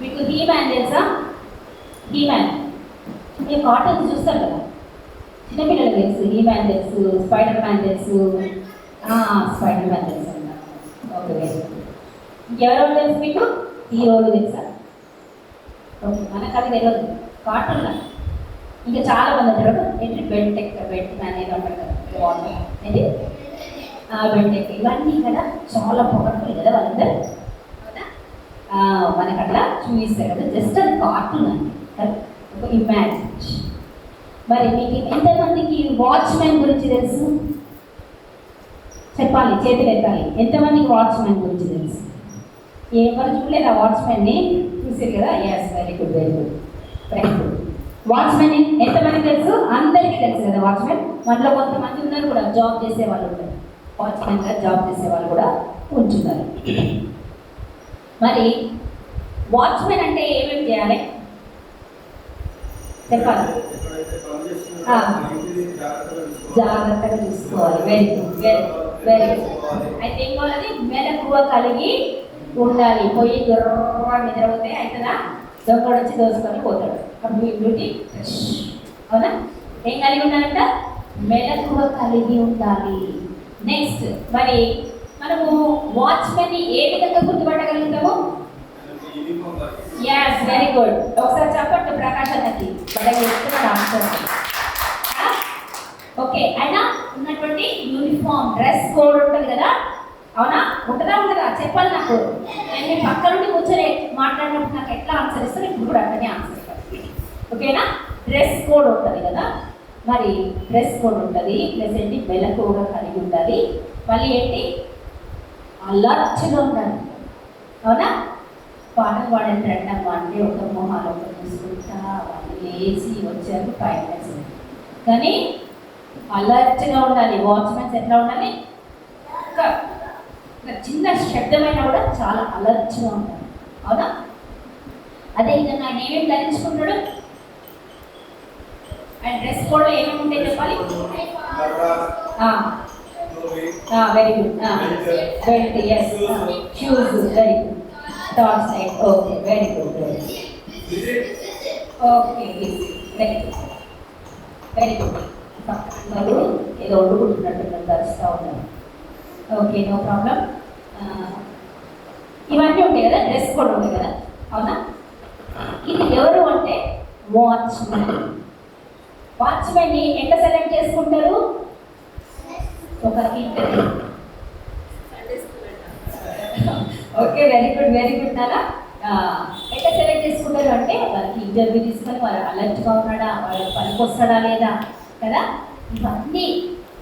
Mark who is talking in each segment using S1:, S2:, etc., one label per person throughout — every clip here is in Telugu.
S1: మీకు హీ మ్యాన్ తెలుసా? హీ మ్యాన్ మీరు కార్టూన్స్ చూస్తారు కదా, చిన్నపిల్లలు తెలుసు. హీ మ్యాన్ తెలుసు, స్పైడర్ మ్యాన్ తెలుసు. స్పైడర్ మ్యాన్ తెలుసు అన్నారు. ఓకే, ఇంకెవరెవరు తెలుసు మీకు? హీరోలు తెలుసా? ఓకే, మనకు అది తెలియదు కార్టూన్లో. ఇంకా చాలా మంది ఉంటారు. ఏంటి బెంటెక్, బెంట్ మ్యాన్ ఏదో అంటారు కదా, ఏంటి బెంటెక్. ఇవన్నీ కదా చాలా పవర్ఫుల్ కదా వాళ్ళందరూ. మనకు అట్లా చూపిస్తారు కదా, జస్ట్ అది కార్టూన్ అండి, ఒక ఇమాజినేషన్. మరి మీకు ఎంతమందికి వాచ్మెన్ గురించి తెలుసు? చెప్పాలి, చేతులు ఎత్తాలి. ఎంతమందికి వాచ్మెన్ గురించి తెలుసు? ఎవరు చూడలేదు ఆ వాచ్మెన్ని? చూసారు కదా. Yes, very good, very good, very good. Watchmen ఎంతమందికి తెలుసు? అందరికీ తెలుసు కదా వాచ్మెన్. మనలో కొంతమంది ఉన్నారు కూడా, జాబ్ చేసే వాళ్ళు ఉన్నారు, వాచ్మెన్గా జాబ్ చేసే వాళ్ళు కూడా ఉంటున్నారు. మరి వాచ్మెన్ అంటే ఏమేమి చేయాలి చెప్పాలి? జాగ్రత్తగా చూసుకోవాలి. Very good, very very good. అయితే ఏం కావాలి? మెలకువ కలిగి ఉండాలి. పోయి దొర్ర నిద్రపోతే అవుతుందా? దొంగడు వచ్చి దోసుకొని పోతాడు. అప్పుడు మీ డ్యూటీ అవునా? ఏం కలిగి ఉండాలంట? మెలకువ కలిగి ఉండాలి. నెక్స్ట్, మరి మనము వాచ్మెన్ని ఏ విధంగా గుర్తుపట్టగలుగుతాము? Yes, very good. ఒకసారి చెప్పండి ప్రకాష్ అన్నకి. ఓకే, అయినా ఉన్నటువంటి యూనిఫామ్ డ్రెస్ కోడ్ ఉంటుంది కదా, అవునా? ఉంటుందా ఉండదా? చెప్పాలి నాకు. నేను మీ పక్క నుండి కూర్చొని మాట్లాడినప్పుడు నాకు ఎట్లా ఆన్సర్ ఇస్తాను, ఇప్పుడు కూడా అట్లనే ఆన్సర్ ఇస్తాను. ఓకేనా? డ్రెస్ కోడ్ ఉంటుంది కదా, మరి డ్రెస్ కోడ్ ఉంటుంది. ప్లస్ ఏంటి? మెలకువగా కలిగి ఉండాలి. మళ్ళీ ఏంటి? అలర్ట్గా ఉండాలి. అవునా? పాటలు పాడండి అంటాము అంటే ఒక మొహాలు ఒక చూసుకుంటా వాళ్ళు లేచి వచ్చారు పైన. కానీ అలర్ట్గా ఉండాలి. వాచ్మెన్స్ ఎట్లా ఉండాలి? ఒక చిన్న శబ్దమైనా కూడా చాలా అలర్ట్గా ఉండాలి. అవునా? అదేవిధంగా ఆయన ఏమేమి ధరించుకుంటాడు? ఆయన డ్రెస్ కోడ్లో ఏమేమి ఉంటాయి చెప్పాలి? Very good. Belt, yes. Shoes, very good. Torch light, okay, very good, very good. Okay, very good, very good. వాళ్ళు ఏదో వండుకుంటున్నట్టు ధరిస్తూ ఉన్నారు. Okay, no problem. ఇవన్నీ ఉంటాయి కదా, డ్రెస్ కోడ్ ఉంటాయి కదా, అవునా? ఇది ఎవరు అంటే వాచ్మెన్. వాచ్మెన్ని ఎట్లా సెలెక్ట్ చేసుకుంటారు? ఒక interview. Okay, very good, very good. నాలా ఎట్లా సెలెక్ట్ చేసుకుంటారు అంటే వాళ్ళకి ఇంటర్వ్యూ తీసుకొని వాళ్ళు అలర్ట్గా ఉన్నాడా, వాళ్ళ పనికి వస్తాడా లేదా కదా, ఇవన్నీ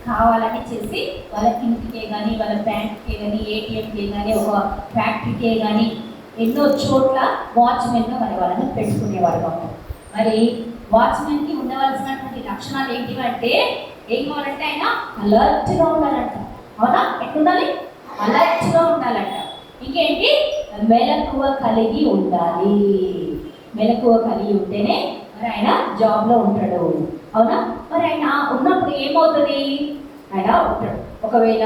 S1: కావాలని చేసి వాళ్ళ ఇంటికే కానీ, వాళ్ళ బ్యాంక్కే కానీ, ఏటీఎంకే కానీ, ఒక ఫ్యాక్టరీకే కానీ ఎన్నో చోట్ల వాచ్మెన్గా మరి వాళ్ళని పెట్టుకునేవారు ఉంటారు. మరి వాచ్మెన్కి ఉండవలసినటువంటి లక్షణాలు ఏంటివంటే ఏం కావాలంటే ఆయన అలర్ట్గా ఉండాలంట. అవునా? ఎట్లుండాలి? అలర్ట్గా ఉండాలంట. ఇంకేంటి? మెలకువ కలిగి ఉండాలి. మెలకువ కలిగి ఉంటేనే మరి ఆయన జాబ్లో ఉంటాడు. అవునా? మరి ఆయన ఉన్నప్పుడు ఏమవుతుంది? ఆయన ఉంటాడు. ఒకవేళ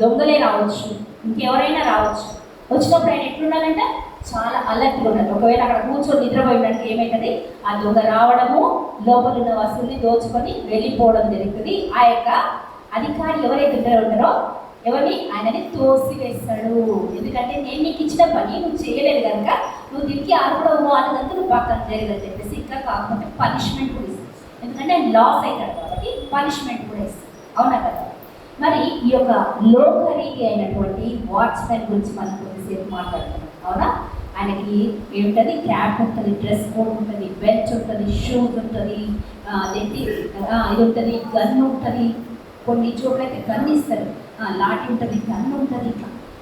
S1: దొంగలే రావచ్చు, ఇంకెవరైనా రావచ్చు. వచ్చినప్పుడు ఆయన ఎట్లుండాలంటే చాలా అలర్ట్గా ఉండాలి. ఒకవేళ అక్కడ కూర్చొని నిద్రపోయినట్టు ఏమవుతుంది? ఆ దొంగ రావడము, లోపల ఉన్న వస్తువుని దోచుకొని వెళ్ళిపోవడం జరుగుతుంది. ఆ యొక్క అధికారి ఎవరైతే ఉంటారో ఎవరిని? ఆయనని తోసివేస్తాడు. ఎందుకంటే నేను నీకు ఇచ్చిన పని నువ్వు చేయలేదు కనుక నువ్వు దీనికి ఆర్పడవు అన్నదంతా నువ్వు పక్కన చేయలేదని చెప్పేసి ఇంకా కాకుండా పనిష్మెంట్ కూడా ఇస్తాడు. ఎందుకంటే ఆయన లాస్ అవుతాడు కాబట్టి పనిష్మెంట్ కూడా ఇస్తాడు. అవునా కదా? మరి ఈ యొక్క లోకరీతి అయినటువంటి వాచ్మెన్ గురించి మనం కొద్దిసేపు మాట్లాడుతున్నాం. అవునా? ఆయనకి ఏమిటది? క్యాప్ ఉంటుంది, డ్రెస్ కోడ్ ఉంటుంది, బెల్ట్ ఉంటుంది, షూస్ ఉంటుంది, ఇది ఉంటుంది, గన్ ఉంటుంది. కొన్ని చోట్ల అయితే గన్ ఇస్తారు, లాఠీ ఉంటుంది, గన్ ఉంటుంది.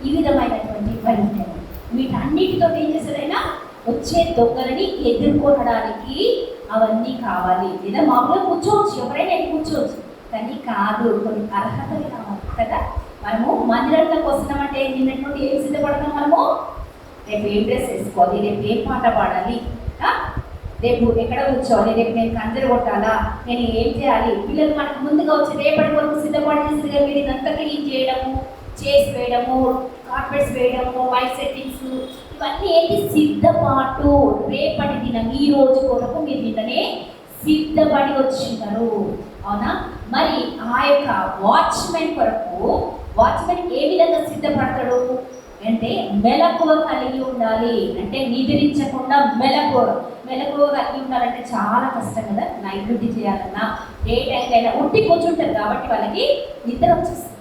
S1: ఈ విధమైనటువంటి పని ఉంటాయి. వీటన్నిటితో ఏం చేస్తారైనా వచ్చే దొంగలని ఎదుర్కొనడానికి అవన్నీ కావాలి. లేదా మామూలుగా కూర్చోవచ్చు, ఎవరైనా కూర్చోవచ్చు, కానీ కాదు, కొన్ని అర్హతలు కావాలి కదా. మనము మందిరంలోకి వస్తున్నామంటే నిన్నటి నుండి ఏం సిద్ధపడతాం? మనము రేపు ఏం డ్రెస్ వేసుకోవాలి, రేపు ఏం పాట పాడాలి, రేపు ఎక్కడ కూర్చోవాలి, రేపు నేను కంజర కొట్టాలా, నేను ఏం చేయాలి. పిల్లలు మనకు ముందుగా వచ్చి రేపటి వరకు సిద్ధపాటు చేసి మీరు ఇదంతా క్లీన్ చేయడము చేసి వేయడము, కార్పెట్స్ వేయడము, వైట్ సెట్టింగ్స్, ఇవన్నీ ఏంటి సిద్ధపాటు. రేపటి దినం ఈ రోజు కొరకు మీరు నిన్ననే సిద్ధపడి వచ్చినారు, అవునా? మరి ఆ యొక్క వాచ్మెన్ కొరకు వాచ్మెన్ ఏ విధంగా సిద్ధపడతాడు అంటే మెలకువ కలిగి ఉండాలి. అంటే నిద్రించకుండా మెలకువ కలిగి ఉండాలంటే చాలా కష్టం కదా. నైట్ డ్యూటీ చేయాలన్నా, డే టైం అయినా ఉట్టి కూర్చుంటారు కాబట్టి వాళ్ళకి నిద్ర వచ్చేస్తుంది.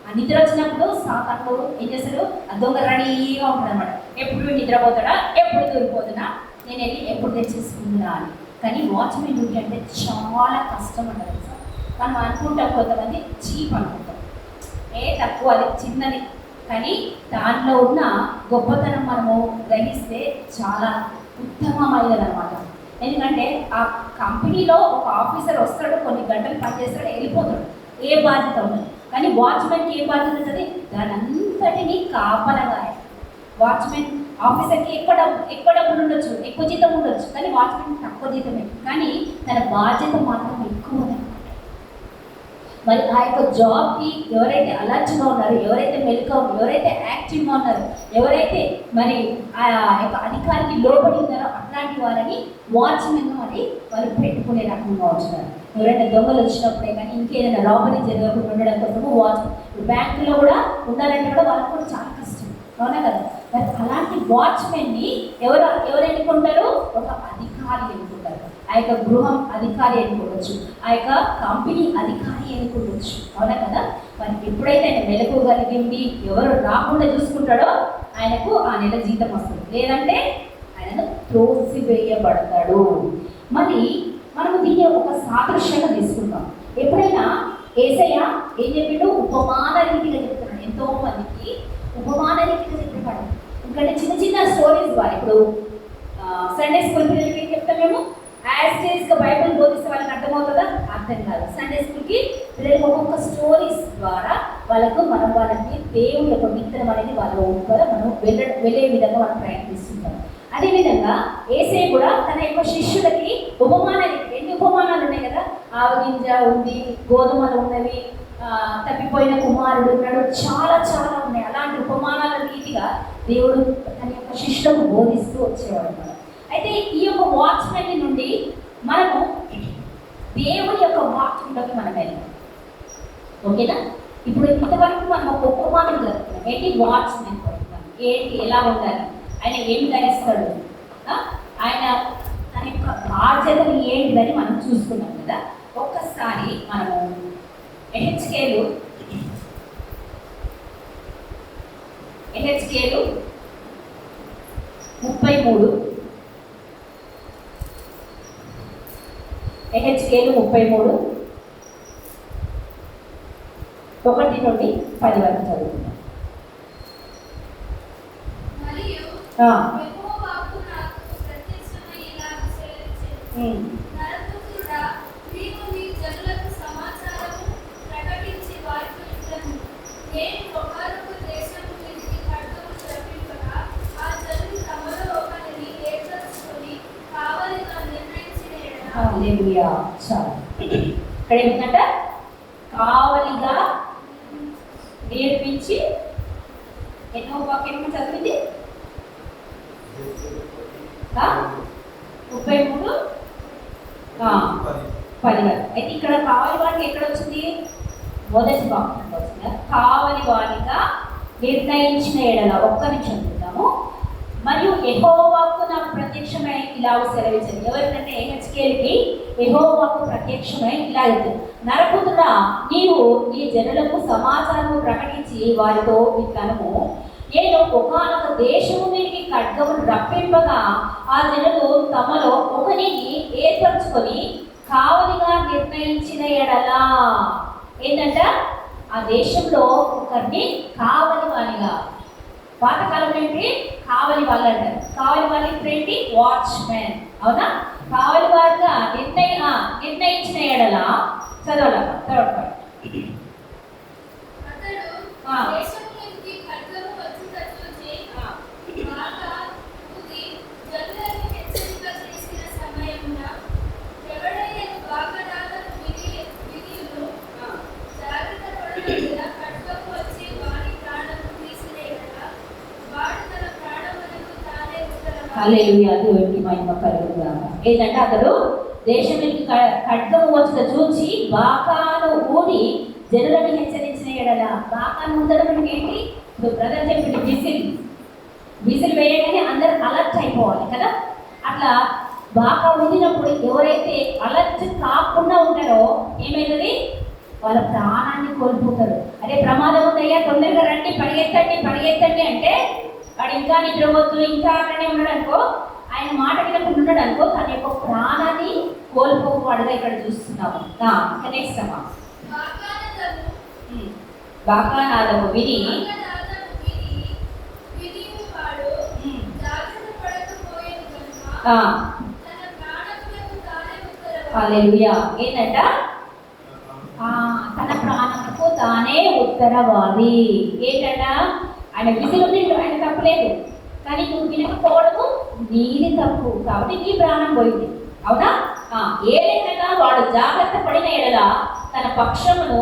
S1: ఆ నిద్ర వచ్చినప్పుడు సాతాను ఏం చేస్తాడు, ఆ దొంగ రెడీగా ఉంటాడు అనమాట. ఎప్పుడు నిద్రపోతాడా, ఎప్పుడు దొరికిపోతున్నా, నేను వెళ్ళి ఎప్పుడు తెచ్చేసుకుంటున్నా అని. కానీ వాచ్మెన్ డ్యూటీ అంటే చాలా కష్టం అంటారు సార్. మనం అనుకుంటాం, కొంతమంది చీప్ అనుకుంటాం, తక్కువ, అది చిన్నది. కానీ దానిలో ఉన్న గొప్పతనం మనము గ్రహిస్తే చాలా ఉత్తమమైనది అనమాట. ఎందుకంటే ఆ కంపెనీలో ఒక ఆఫీసర్ వస్తాడు, కొన్ని గంటలు పనిచేస్తాడు, వెళ్ళిపోతాడు, ఏ బాధ్యత ఉండదు. కానీ వాచ్మెన్కి ఏ బాధ్యత ఉంటుంది, దాని అంతటినీ కాపలగా. వాచ్మెన్ ఆఫీసర్కి ఎక్కువ డబ్బులు ఉండొచ్చు, ఎక్కువ జీతం ఉండొచ్చు, కానీ వాచ్మెన్ తక్కువ జీతమే, కానీ తన బాధ్యత మాత్రం ఎక్కువ ఉంది. మరి ఆ యొక్క జాబ్కి ఎవరైతే అలర్ట్గా ఉన్నారో, ఎవరైతే మెలుగా ఉన్నారో, ఎవరైతే యాక్టివ్గా ఉన్నారో, ఎవరైతే మరి ఆ యొక్క అధికారికి లోబడి ఉన్నారో అట్లాంటి వారిని వాచ్మెన్ అని వాళ్ళు పెట్టుకునే రకంగా వచ్చినారు. ఎవరైనా దొంగలు వచ్చినప్పుడే కానీ ఇంకేదైనా రాబరీ జరగకుండా ఉండడం కోసము వాచ్మెన్, బ్యాంకులో కూడా ఉండాలంటే కూడా వాళ్ళకు కూడా చాలా కష్టం, అవునా కదా. మరి అలాంటి వాచ్మెన్ని ఎవరు ఎన్నుకుంటారు, ఒక అధికారి ఎన్నుకుంటారు. ఆ యొక్క గృహం అధికారి ఎన్నుకోవచ్చు, ఆ యొక్క కంపెనీ అధికారి ఎన్నుకోవచ్చు, అవునా కదా. మరి ఎప్పుడైతే ఆయన మెలకు కలిగింది ఎవరు రాకుండా చూసుకుంటాడో ఆయనకు ఆ నెల జీతం వస్తుంది, లేదంటే ఆయనను త్రోసివేయబడతాడు. మరి మనము దీన్ని ఒక సాదృశ్యంగా తీసుకుంటాం. ఎప్పుడైనా యేసయ్య ఏం చెప్పిండు, ఉపమాన రీతిగా చెప్తున్నాడు. ఎంతో మందికి ఉపమాన రీతిగా చెప్పేవాడు. ఎందుకంటే చిన్న చిన్న స్టోరీస్ ద్వారా, ఇప్పుడు సండే స్కూల్ పిల్లలకి ఏం చెప్తాం మేము, యాస్టేజ్గా బైబుల్ బోధిస్తే వాళ్ళకి అర్థమవుతుందా, అర్థం కాదు. సండే స్కూల్కి పిల్లలకి ఒక్కొక్క స్టోరీస్ ద్వారా వాళ్ళకి దేవుని యొక్క విత్తనం అనేది వాళ్ళ ద్వారా మనం వెళ్ళే విధంగా మనం ప్రయత్నిస్తుంటాం. అదేవిధంగా యేసయ్య కూడా తన యొక్క శిష్యులకి ఉపమానాలు, ఎన్ని ఉపమానాలు ఉన్నాయి కదా, ఆవగింజ ఉంది, గోధుమలు ఉన్నవి, తప్పిపోయిన కుమారుడు ఉన్నాడు, చాలా చాలా ఉన్నాయి. అలాంటి ఉపమానాల రీతిగా దేవుడు తన యొక్క శిష్యులకు బోధిస్తూ వచ్చేవాడు అన్నమాట. అయితే ఈ యొక్క వాచ్మెన్ నుండి మనము దేవుని యొక్క వాక్యంలోకి మనం వెళ్తాం, ఓకేనా. ఇప్పుడు ఇంతవరకు మనం ఒక ఉపమానం జరుగుతున్నాం, ఏంటి వాచ్మెన్ ఏంటి, ఎలా ఉండాలి, ఆయన ఏం ధరిస్తాడు, ఆయన తన యొక్క బాధ్యతలు ఏంటిదని మనం చూసుకున్నాం కదా. ఒక్కసారి మనము ఎహెచ్కేలు 33 ఎహెచ్కేలు 33 1 నుండి 10 వరకు చదువుతున్నాం. ఇక్కడ ఏంటంటే కావలిగా నేర్పించి, ఎన్నో వాక్యం చదివింది 33 10. అయితే ఇక్కడ కావలి వాడికి ఎక్కడ వచ్చింది, మొదటి వాక్యం వచ్చింది. కావలి వాడిగా నిర్ణయించిన ఎడల, ఒక్క నిమిషం చూద్దాము. మరియు యెహోవాకు నాకు ప్రత్యక్షమై ఇలా సెలవించింది. ఎవరికంటే హెచ్కేల్కి యెహోవాకు ప్రత్యక్షమై ఇలా చెప్తుంది, నరపుత్రుడా, నీవు ఈ జనులకు సమాచారము ప్రకటించి వారితో ఇట్లనము, నేను ఒకానొక దేశము మీదకి ఖడ్గమును రప్పింపగా ఆ జనులు తమలో ఒకరిని ఏర్పరచుకొని కావలిగా నిర్ణయించిన ఎడలా. ఏంటంట, ఆ దేశంలో ఒకరిని కావలి వానిగా, పాతకాలం ఏంటి కావలి వాళ్ళు అంటారు, కావలి వాళ్ళు ఇప్పుడు ఏంటి వాచ్మెన్, అవునా. కావలి వారిగా నిర్ణయించిన ఎడలా చదవాలి. హల్లెలూయా, దేవునికి మహిమ కలుగునుగాక. ఏంటంటే అతడు దేశంలోకి ఖడ్గము వచ్చుట చూచి బాకాను ఊది జనులను హెచ్చరించిన ఎడల. బాకాను ఊదడం అంటే ఏంటి? ఇప్పుడు బ్రదర్ చెప్పింది విసిల్ వేయగానే అందరూ అలర్ట్ అయిపోవాలి కదా. అట్లా బాగా ఊదినప్పుడు ఎవరైతే అలర్ట్ కాకుండా ఉంటారో ఏమైతుంది? వాళ్ళ ప్రాణాన్ని కోల్పోతారు. అదే ప్రమాదం ఉందయ్యా, తొందరగా రండి, పరిగెత్తండి అంటే వాడు ఇంకా నిద్రపోతూ ఇంకా అక్కడనే ఉన్నాడు అనుకో, ఆయన మాట వినకుండా ఉన్నాడు అనుకో, తన యొక్క ప్రాణాన్ని కోల్పోవాడుగా ఇక్కడ చూస్తున్నాము. నెక్స్ట్ అమ్మా, బాకానాదము విని హల్లెలూయా. ఏంటంట? తన ప్రాణముకు తానే ఉత్తరవాది. ఏంటంట? ఆయన విసులు ఆయన తప్పులేదు, కానీ నువ్వు వినకపోవడము నీది తప్పు, కాబట్టి నీ ప్రాణం పోయింది. అవునా? ఏదైనా వాడు జాగ్రత్త పడిన ఎడల తన పక్షమును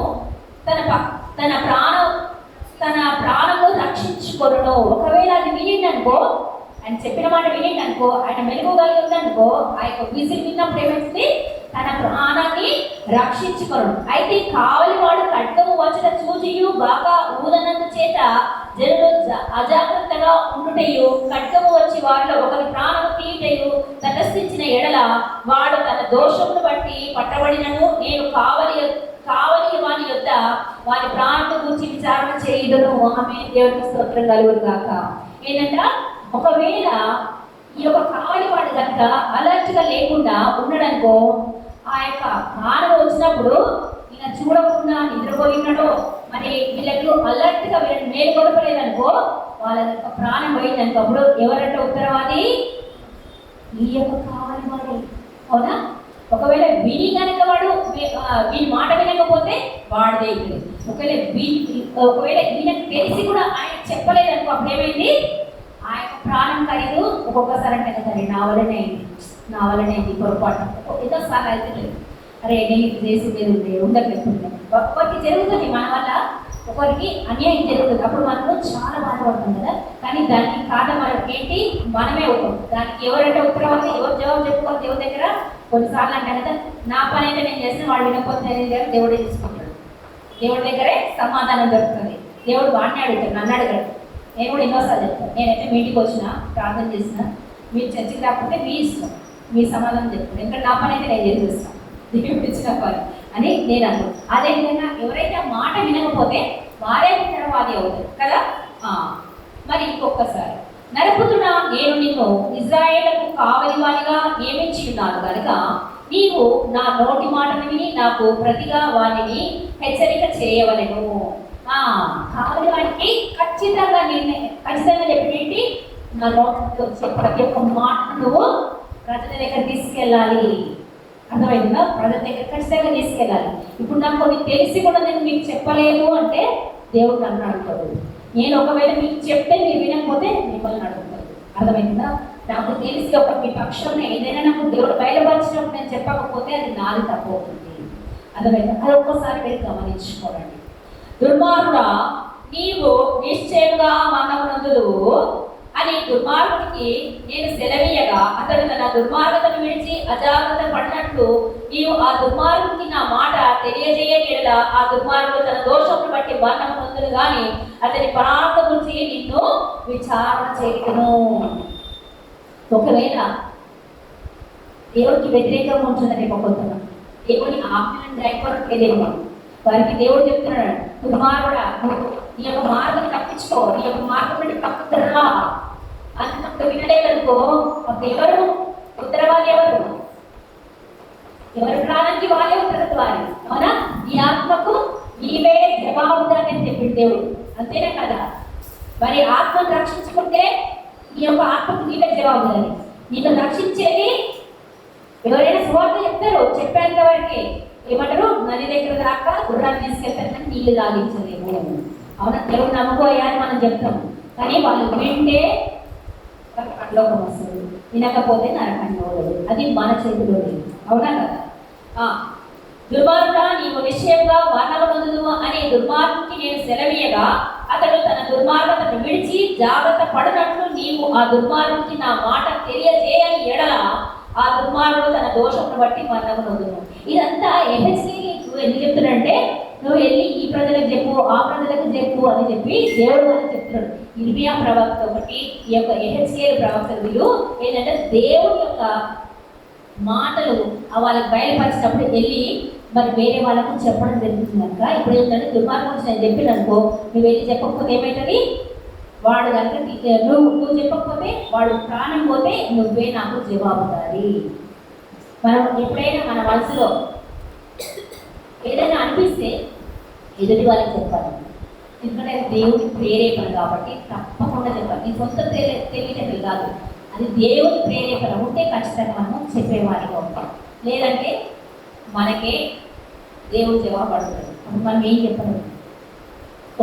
S1: తన ప్రాణము రక్షించుకొనును. ఒకవేళ అది వినిందనుకో, ఆయన చెప్పిన మాట వినిందనుకో, ఆయన మెలుగుగలిగిందనుకో, ఆ యొక్క విసిల్ విన్నప్పుడు ఏమవుతుంది? తన ప్రాణాన్ని రక్షించుకొను. అయితే కావలి వాడు ఖడ్గము వచ్చుట చూచియు బాగా ఊదనంత చేత జనులు అజాగ్రత్తగా ఉండుటయు ఖడ్గము వచ్చి వారిలో ఒకరి ప్రాణము తీయుటయు తటస్థించిన ఎడల వాడు తన దోషమును బట్టి పట్టబడినను నేను కావలి వాని యొద్ద వారి ప్రాణము గురించి విచారణ చేయుదును. ఆమె దేవునికి స్తోత్రం కలుగును గాక. ఏంటంట? ఒకవేళ ఈ యొక్క కావలి వాడు కనుక అలర్ట్గా లేకుండా ఉండడనుకో, ఆ యొక్క ప్రాణం వచ్చినప్పుడు ఈయన చూడకుండా నిద్రపోయినాడో, మరి వీళ్ళకు అలర్ట్గా వీళ్ళని మేలుకొలపలేదనుకో, వాళ్ళ యొక్క ప్రాణం పోయిందనుకో, అప్పుడు ఎవరంటే ఉత్తరవాది? ఈ యొక్క కావలి వాడు. అవునా? ఒకవేళ విని కనుక వాడు వీని మాట వినకపోతే వాడిదే. ఒకవేళ ఈయనకు తెలిసి కూడా ఆయన చెప్పలేదనుకో, అప్పుడు ఏమైంది? ఆ యొక్క ప్రాణం ఖరీదు ఒక్కొక్కసారి అంటే సరే నా వల్లనే అయింది పొరపాటు, ఎంతోసార్లు అయితే లేదు, అరే నేను ఇది చేసి మీద ఉండట్లేదు. ఒక్కొక్కరికి జరుగుతుంది, మన వల్ల ఒకరికి అన్యాయం జరుగుతుంది, అప్పుడు మనము చాలా బాధపడుతుంది కదా. కానీ దానికి కారణం మనకి ఏంటి? మనమే అవుతాం. దానికి ఎవరంటే ఉత్తరవాది, ఎవరు జవాబు చెప్పుకోవాలి దేవుడి దగ్గర? కొన్నిసార్లు అంటే కదా, నా పని అయితే నేను చేసిన వాడు వినకపోతే దేవుడే తీసుకుంటాడు, దేవుడి దగ్గరే సమాధానం దొరుకుతుంది. దేవుడు వాడిని అడుగుతాడు, నన్ను అడగడు. నేను కూడా ఎన్నోసార్లు చెప్తాను, నేనైతే మీ ఇంటికి వచ్చిన ప్రార్థన చేసిన, మీరు చర్చికి రాకపోతే మీ ఇష్టం, మీ సమాధానం చెప్తాను, ఎందుకంటే నా పని అయితే నేను చేసేస్తాను, దేవుడు ఇచ్చిన పని అని నేను అన్నాను. అదేవిధంగా ఎవరైతే ఆ మాట వినకపోతే వారే ఉత్తరవాది అవుతారు కదా. మరి ఇంకొకసారి, నరపుతున్నా నేను నిన్ను ఇజ్రాయేలుకు కావలివానిగా నియమించి ఉన్నాను కనుక నీవు నా నోటి మాటను విని నాకు ప్రతిగా వారిని హెచ్చరిక చేయవలెను. కావలి వాడికి ఖచ్చితంగా చెప్పేంటి? నా నోటితో వచ్చే ప్రతి ఒక్క మాటను నువ్వు ప్రజల దగ్గర తీసుకెళ్ళాలి. అర్థమైందా? ప్రజల దగ్గర ఖచ్చితంగా తీసుకెళ్ళాలి. ఇప్పుడు నాకు కొన్ని తెలిసి కూడా నేను మీకు చెప్పలేదు అంటే దేవుడు నన్ను అడుగుతాడు. నేను ఒకవేళ మీకు చెప్తే మీరు వినకపోతే మిమ్మల్ని అడుగుతాడు. అర్థమైందా? నాకు తెలిసి ఒక మీ పక్షంలో ఏదైనా నాకు దేవుడు బయలుపరిచినప్పుడు నేను చెప్పకపోతే అది నాది తప్పు అవుతుంది. అర్థమైందా? అది ఒక్కసారి మీరు గమనించుకోండి. దుర్మార్గుడా, నీవు నిశ్చయంగా మరణమునందుదువు అని దుర్మార్గుడికి నేను సెలవీయగా అతడు తన దుర్మార్గతను విడిచి అజాగ్రత్త పడినట్లు నీవు ఆ దుర్మార్గుడికి నా మాట తెలియజేయలేదా ఆ దుర్మార్గుడు తన దోషమును బట్టి మరణం పొందును గాని అతని ప్రాణం గురించి నిన్ను విచారణ చేయను. ఒకవేళ దేవుడికి వ్యతిరేకంగా ఉంటుందని కొంతమంది దేవుని ఆజ్ఞలను దయపడలేదేమో, వారికి దేవుడు చెప్తున్నాడు, దుర్మార్గుడా నీ యొక్క మార్గం తప్పించుకో, నీ యొక్క మార్గం నుండి పక్కకు రా అన్నప్పుడు వినలేదనుకో, అప్పుడు ఎవరు ఉత్తరవాది? ఎవరి ప్రాణానికి వాళ్ళే ఉత్తరవాది. అవునా? ఈ ఆత్మకు నీవే జవాబుదారని చెప్పి దేవుడు, అంతేనా కదా? మరి ఆత్మను రక్షించుకుంటే ఈ యొక్క ఆత్మకు నీవే జవాబుదారి. నిన్ను రక్షించేది ఎవరైనా సువార్త చెప్తారు, చెప్పేంత వరకే ఏమంటారు? నది దగ్గర దాకా గుర్రాన్ని తీసుకెళ్తారు కానీ నీళ్లు తాగించలేము. అవునా? దేవుడు నమ్ముకోయా అని మనం చెప్తాం, కానీ వాళ్ళు వింటే పరలోకం వస్తుంది, వినకపోతే నరకానికి పోదు. అది మన చేతిలో లేదు. అవునా కదా? దుర్మార్గుడా, నీవు నిశ్చయంగా మరణమునందుదువు అనే దుర్మార్గుడికి నేను సెలవీయగా అతడు తన దుర్మార్గతను విడిచి జాగ్రత్త పడినట్లు నీవు ఆ దుర్మార్గుడికి నా మాట తెలియజేయని ఎడల ఆ దుర్మార్గుడు తన దోషమును బట్టి మరణము నొందును. ఇదంతా యెహెజ్కేలుకు ఎందుకు చెప్తున్నాడంటే, నువ్వు వెళ్ళి ఈ ప్రజలకు చెప్పు, ఆ ప్రజలకు చెప్పు అని చెప్పి దేవుడు అని చెప్తున్నాడు. ఇర్మియా ప్రవక్త ఒకటి, ఈ యొక్క యెహెజ్కేలు ప్రవక్త వీళ్ళు ఏంటంటే దేవుడి యొక్క మాటలు వాళ్ళకి బయలుపరిచినప్పుడు వెళ్ళి మరి వేరే వాళ్ళకు చెప్పడం జరుగుతుంది కనుక ఇప్పుడు ఏంటంటే దుర్మార్గం నేను చెప్పిననుకో, నువ్వు వెళ్ళి చెప్పకపోతే ఏమవుతుంది, వాడు కనుక నువ్వు చెప్పకపోతే వాడు ప్రాణం పోతే నువ్వే నాకు జవాబుదారి. మనం ఎప్పుడైనా మన మనసులో ఏదైనా అనిపిస్తే ఎదుటి వాళ్ళకి చెప్పాలి. ఎందుకంటే దేవుడి ప్రేరేపణ కాబట్టి తప్పకుండా చెప్పాలి. నీ సొంత తెలియటం కాదు, అది దేవుడి ప్రేరేపణ ఉంటే ఖచ్చితంగా మనము చెప్పేవారిగా ఉంటాం. లేదంటే మనకే దేవుడు జవాబు అడుగుతాడు. అప్పుడు మనం ఏం చెప్పలేదు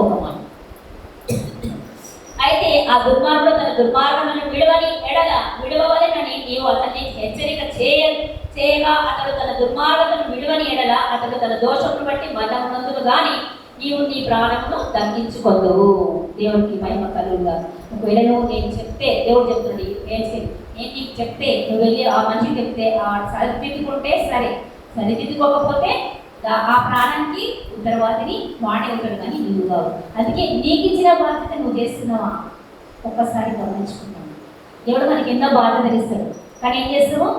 S1: ఒక మాట. అయితే ఆ దుర్మార్గుడు తన దుర్మార్గమును విడవవలెనని నీవు అతన్ని హెచ్చరిక చేయగా అతడు తన దుర్మార్గతను విడవని ఎడల అతడు తన దోషమును బట్టి మరణమునందును గాని నీవు నీ ప్రాణమును తగ్గించుకొందువు. దేవుడికి మహిమ కలుగుగా. ఒకవేళ నువ్వు నేను చెప్తే దేవుడు చెప్తున్నాడు నేను నీకు చెప్తే నువ్వు వెళ్ళి ఆ మనిషికి చెప్తే ఆ సరిదిద్దుకుంటే సరే, సరిదిద్దుకోకపోతే ఆ ప్రాణానికి ఉత్తరవాదిని వాడే ఉంటాడు కానీ నువ్వు కావు. అందుకే నీకు ఇచ్చిన బాధ్యత నువ్వు చేస్తున్నావా ఒక్కసారి గమనించుకుంటాను. దేవుడు మనకి ఎన్నో బాధ్యతలు ఇస్తాడు కానీ ఏం చేస్తాము,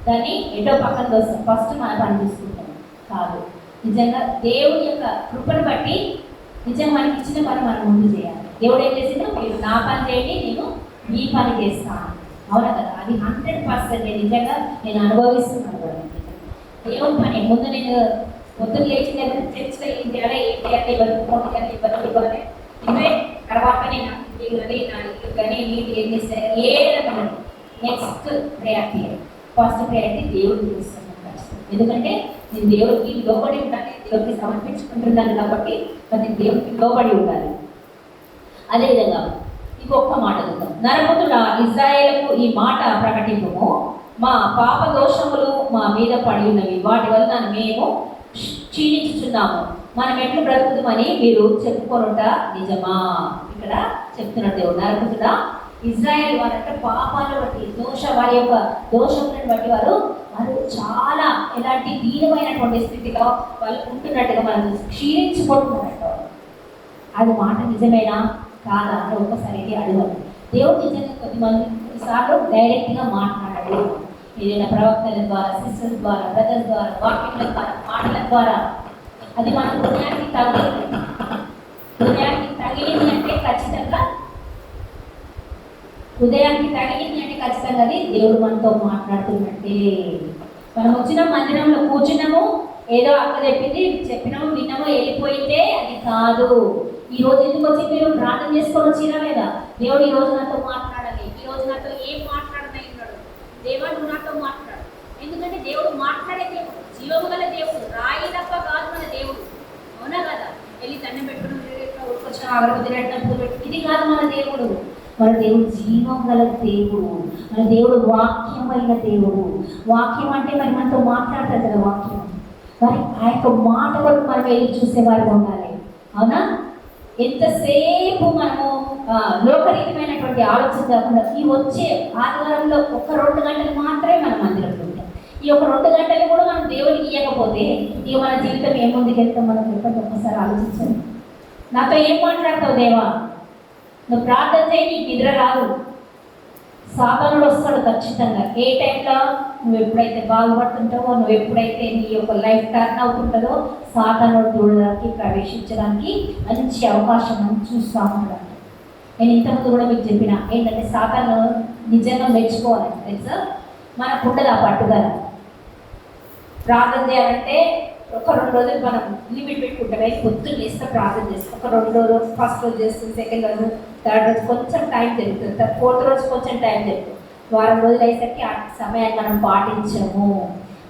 S1: దాన్ని ఎటో పక్కన దోస్తాం. ఫస్ట్ మన పని చూసుకుంటాం కాదు. నిజంగా దేవుడి యొక్క కృపను బట్టి నిజంగా మనకి ఇచ్చిన పని మనం ముందు చేయాలి. దేవుడు ఏం చేసిందో, మీరు నా పని చేయండి, నేను మీ పని చేస్తాను. అవునా కదా? అది 100% నిజంగా నేను అనుభవిస్తున్నాను కూడా. దేవుడి పని ముందు నేను పొద్దున్న లేచి చర్చలో ఏం చేయాలి, ఏం చేయాలి, ఇవ్వాలి ఇవే. తర్వాత నేను నా ఇల్లు కానీ నీటి ఏం చేస్తాను ఏ రకమైన నెక్స్ట్ ప్రయారిటీ, ఫస్ట్ ప్రయారిటీ దేవుడు చూస్తున్నాను. ఎందుకంటే నేను దేవుడికి లోబడి ఉండాలి, దేవుడికి సమర్పించుకుంటున్నాను కాబట్టి అది దేవుడికి లోబడి ఉండాలి. అదేవిధంగా ఇంకొక మాట చూద్దాం. నరపుత్రుడా, ఇశ్రాయేలుకు ఈ మాట ప్రకటింపుము, మా పాప దోషములు మా మీద పడి ఉన్నవి, వాటి వలన మేము క్షీణించుచున్నాము, మనం ఎట్లు బ్రతుకుతామని మీరు చెప్పుకోనుట నిజమా? ఇక్కడ చెప్తున్నాడు దేవుడు. నరపుత్రుడా, ఇశ్రాయేల్ వారంటే పాపాలను బట్టి వారి యొక్క దోషములను బట్టి వారు చాలా ఎలాంటి దీనమైనటువంటి స్థితిలో వాళ్ళు ఉంటున్నట్టుగా మనం క్షీణించిపోతున్నట్టు. అది మాట నిజమేనా కాదా అని ఒక్కసారి అడగాలి. దేవుడు నిజంగా కొద్దిసార్లు డైరెక్ట్గా మాట్లాడాడు. ఏదైనా ప్రవక్తల ద్వారా, సిస్టర్స్ ద్వారా, బ్రదర్స్ ద్వారా, వాక్యముల ద్వారా, మాటల ద్వారా. అది మన హృదయానికి తగిలింది అంటే ఖచ్చితంగా అది దేవుడు మనతో మాట్లాడుతున్నట్టే. మనం వచ్చిన మందిరంలో కూర్చున్నాము, ఏదో అక్క చెప్పినాము విన్నాము వెళ్ళిపోయిందే అది కాదు. ఈ రోజు ఎందుకు వచ్చి మీరు ప్రార్థన చేసుకొని వచ్చినా లేదా, దేవుడు ఈ రోజు నాతో మాట్లాడాలి, ఈ రోజు నాతో ఏం మాట్లాడనన్నాడు, దేవుడు నువ్వు నాతో మాట్లాడు. ఎందుకంటే దేవుడు మాట్లాడే దేవుడు, జీవము గల దేవుడు, రాయి తప్ప కాదు మన దేవుడు. అవునా కదా? వెళ్ళి దండం పెట్టుకుని ఉడికొచ్చిన అగరబత్తి పెట్టినప్పుడు ఇది కాదు మన దేవుడు. మన దేవుడు జీవం గల దేవుడు, మన దేవుడు వాక్యమైన దేవుడు. వాక్యం అంటే మరి మనతో మాట్లాడతారు కదా వాక్యం. మరి ఆ యొక్క మాట వరకు మనం వెళ్ళి చూసేవారు ఉండాలి. అవునా? ఎంతసేపు మనము లోకరీతమైనటువంటి ఆలోచన కాకుండా ఈ వచ్చే ఆదివారంలో 1-2 గంటలు మాత్రమే మనం మందిరంలో ఉంటాం. ఈ 1-2 గంటలు కూడా మనం దేవుడికి ఇవ్వకపోతే ఇక మన జీవితం ఏం ముందుకెళ్తాం మనం చెప్పండి. ఒక్కసారి ఆలోచించండి. నాతో ఏం మాట్లాడతావు దేవా? నువ్వు ప్రార్థన చేయి, నీకు నిద్ర రాదు. సాతానుడు వస్తాడు ఖచ్చితంగా. ఏ టైంలో నువ్వు ఎప్పుడైతే బాగుపడుతుంటావో, నువ్వు ఎప్పుడైతే నీ యొక్క లైఫ్ టర్న్ అవుతుంటుందో సాతానుడు చూడడానికి, ప్రవేశించడానికి మంచి అవకాశం మనం చూస్తూ ఉంటాడు. నేను ఇంతకుముందు కూడా మీకు చెప్పిన ఏంటంటే సాతాను నిజంగా మెచ్చుకోవాలంటే తెలుసా, మనకు ఉండదు ఆ పట్టుదల. ప్రార్థన చేయాలంటే 1-2 రోజులు మనం లిమిట్ పెట్టుకుంటాం. పొద్దున్న చేస్తే ప్రార్థన చేస్తాం. 1-2 రోజు, ఫస్ట్ రోజు చేస్తుంది, సెకండ్ రోజు, థర్డ్ రోజు కొంచెం టైం జరుగుతుంది, 4th రోజు కొంచెం టైం జరుగుతుంది. వారం రోజులు అయ్యేసరికి ఆ సమయాన్ని మనం పాటించము.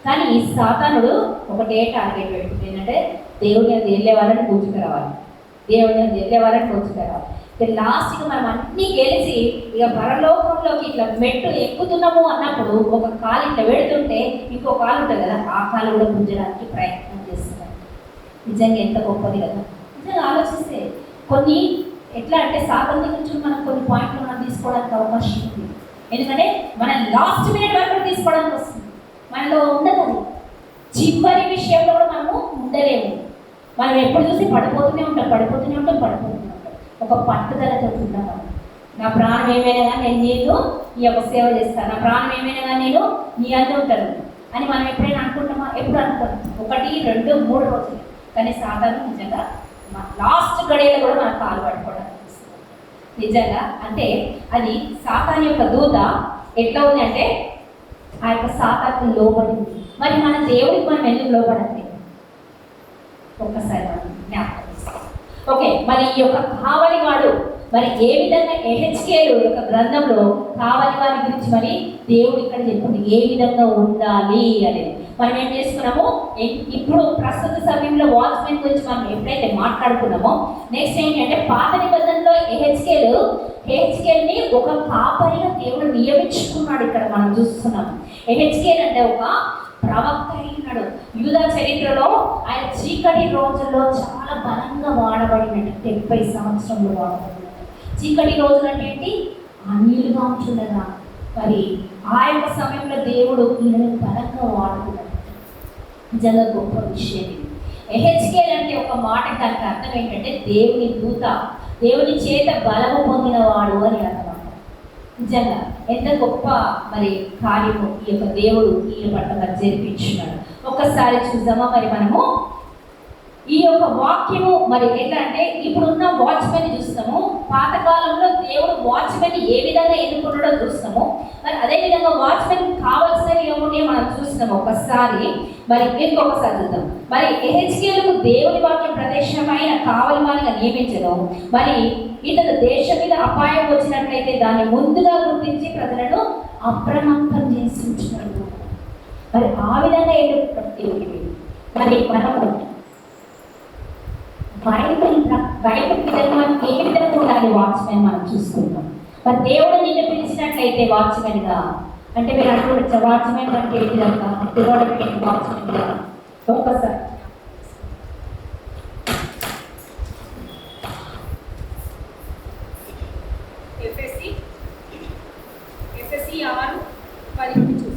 S1: కానీ ఈ సాతానుడు ఒకటే టార్గెట్ పెట్టుకుంది, ఏంటంటే దేవుని అది వెళ్ళే వాళ్ళని కూర్చుకురావాలి, దేవుని అది వెళ్ళే వాళ్ళని కూర్చుకురావాలి. ఇక లాస్ట్కి మనం అన్నీ గెలిచి ఇక పరలోకంలోకి ఇట్లా మెట్టు ఎక్కుతున్నాము అన్నప్పుడు ఒక కాలు ఇట్లా పెడుతుంటే ఇంకో కాలు ఉంటుంది కదా, ఆ కాలు కూడా గుంజడానికి ప్రయత్నం చేస్తున్నాం. నిజంగా ఎంత గొప్పది కదా. నిజంగా ఆలోచిస్తే కొన్ని ఎట్లా అంటే సాతాను దగ్గర నుంచి మనం కొన్ని పాయింట్లు మనం తీసుకోవడానికి అవకాశం ఉంది. ఎందుకంటే మనం లాస్ట్ మినిట్ వరకు తీసుకోవడానికి వస్తుంది. మనలో ఉండదు అది. చివరి విషయంలో కూడా మనము ఉండలేము. మనం ఎప్పుడు చూసి పడిపోతూనే ఉంటాం. ఒక పట్టుదలతో ఉంటాం. నా ప్రాణం ఏమైనా కానీ నేను నీకు ఈ యొక్క సేవ చేస్తాను, నా ప్రాణం ఏమైనా కానీ నేను నీ అందు ఉంటాను అని మనం ఎప్పుడైనా అనుకుంటామా? ఎప్పుడు అనుకోం. 1, 2, 3 రోజులు. కానీ సాధారణ నిజంగా లాస్ట్ గడియలో కూడా మనం కాలు పట్టుకోవడానికి నిజంగా. అంటే అది సాతాను యొక్క దూత ఎట్లా ఉంది అంటే ఆ యొక్క సాతాను లోబడింది. మరి మన దేవుడికి మనం ఎందుకు లోబడండి? ఒక్కసారి మనం జ్ఞాపకం చేస్తాం. ఓకే, మరి ఈ యొక్క కావలివాడు మరి ఏ విధంగా ఎహెచ్కేలు యొక్క గ్రంథంలో కావలివాడి గురించి మరి దేవుడు ఇక్కడ చెప్పింది ఏ విధంగా ఉండాలి అనేది. మనం ఏం చేసుకున్నామో ఇప్పుడు ప్రస్తుత సమయంలో వాచ్మెన్ గురించి మనం ఎప్పుడైతే మాట్లాడుకున్నామో నెక్స్ట్ ఏంటంటే పాత నిబంధనలో ఎహెచ్కేల్ని ఒక కాపరిగా దేవుడు నియమించుకున్నాడు. ఇక్కడ మనం చూస్తున్నాము. ఎహెచ్కేల్ అంటే ఒక ప్రవక్త అయినాడు. యూదా చరిత్రలో ఆయన చీకటి రోజుల్లో చాలా బలంగా వాడబడినట్టు 70 సంవత్సరంలో వాడబడినట్టు. చీకటి రోజులు అంటే ఏంటి? అన్యులుగా ఉంటుండగా మరి ఆ యొక్క సమయంలో దేవుడు ఈయనను బలంగా వాడుకున్నాడు. నిజంగా గొప్ప విషయం ఇది. ఎహెచ్కేల్ అంటే ఒక మాట దానికి అర్థం ఏంటంటే దేవుని దూత, దేవుని చేత బలము పొందినవాడు అని అన్నమాట. నిజంగా ఎంత గొప్ప మరి కార్యము ఈ యొక్క దేవుడు ఈయన పట్ల జరిపించున్నాడు. ఒక్కసారి చూద్దామా? మరి మనము ఈ యొక్క వాక్యము మరి ఎట్లా అంటే ఇప్పుడున్న వాచ్మెన్ చూస్తాము. పాతకాలంలో దేవుడు వాచ్మెన్ ఏ విధంగా ఎన్నుకున్నాడో చూస్తాము. మరి అదేవిధంగా వాచ్మెన్ కావాల్సినవి ఏముంటే మనం చూస్తున్నాము. ఒకసారి మరి ఇంకొకసారి చూద్దాం. మరి ఎహెచ్కేలుకు దేవుని వాక్యం ప్రదేశమైన కావలివానిగా నియమించడం. మరి ఇతను దేశం మీద అపాయం వచ్చినట్లయితే దాన్ని ముందుగా గుర్తించి ప్రజలను అప్రమత్తం చేసి ఉంటున్నాడు. మరి ఆ విధంగా మరి మనము బైబిల్ విధంగా ఏ విధంగా ఉండాలి వాచ్మెన్ మనం చూసుకుంటాం. మరి దేవుడు నిన్ను పిలిచినట్లయితే వాచ్మెన్గా అంటే మీరు అనుకోవచ్చు వాచ్మెన్ అంటే ఏ విధంగా వాచ్మెన్గా ఒక్కసారి ఎఫ్ఎస్సి 6:10 చూస్తాం.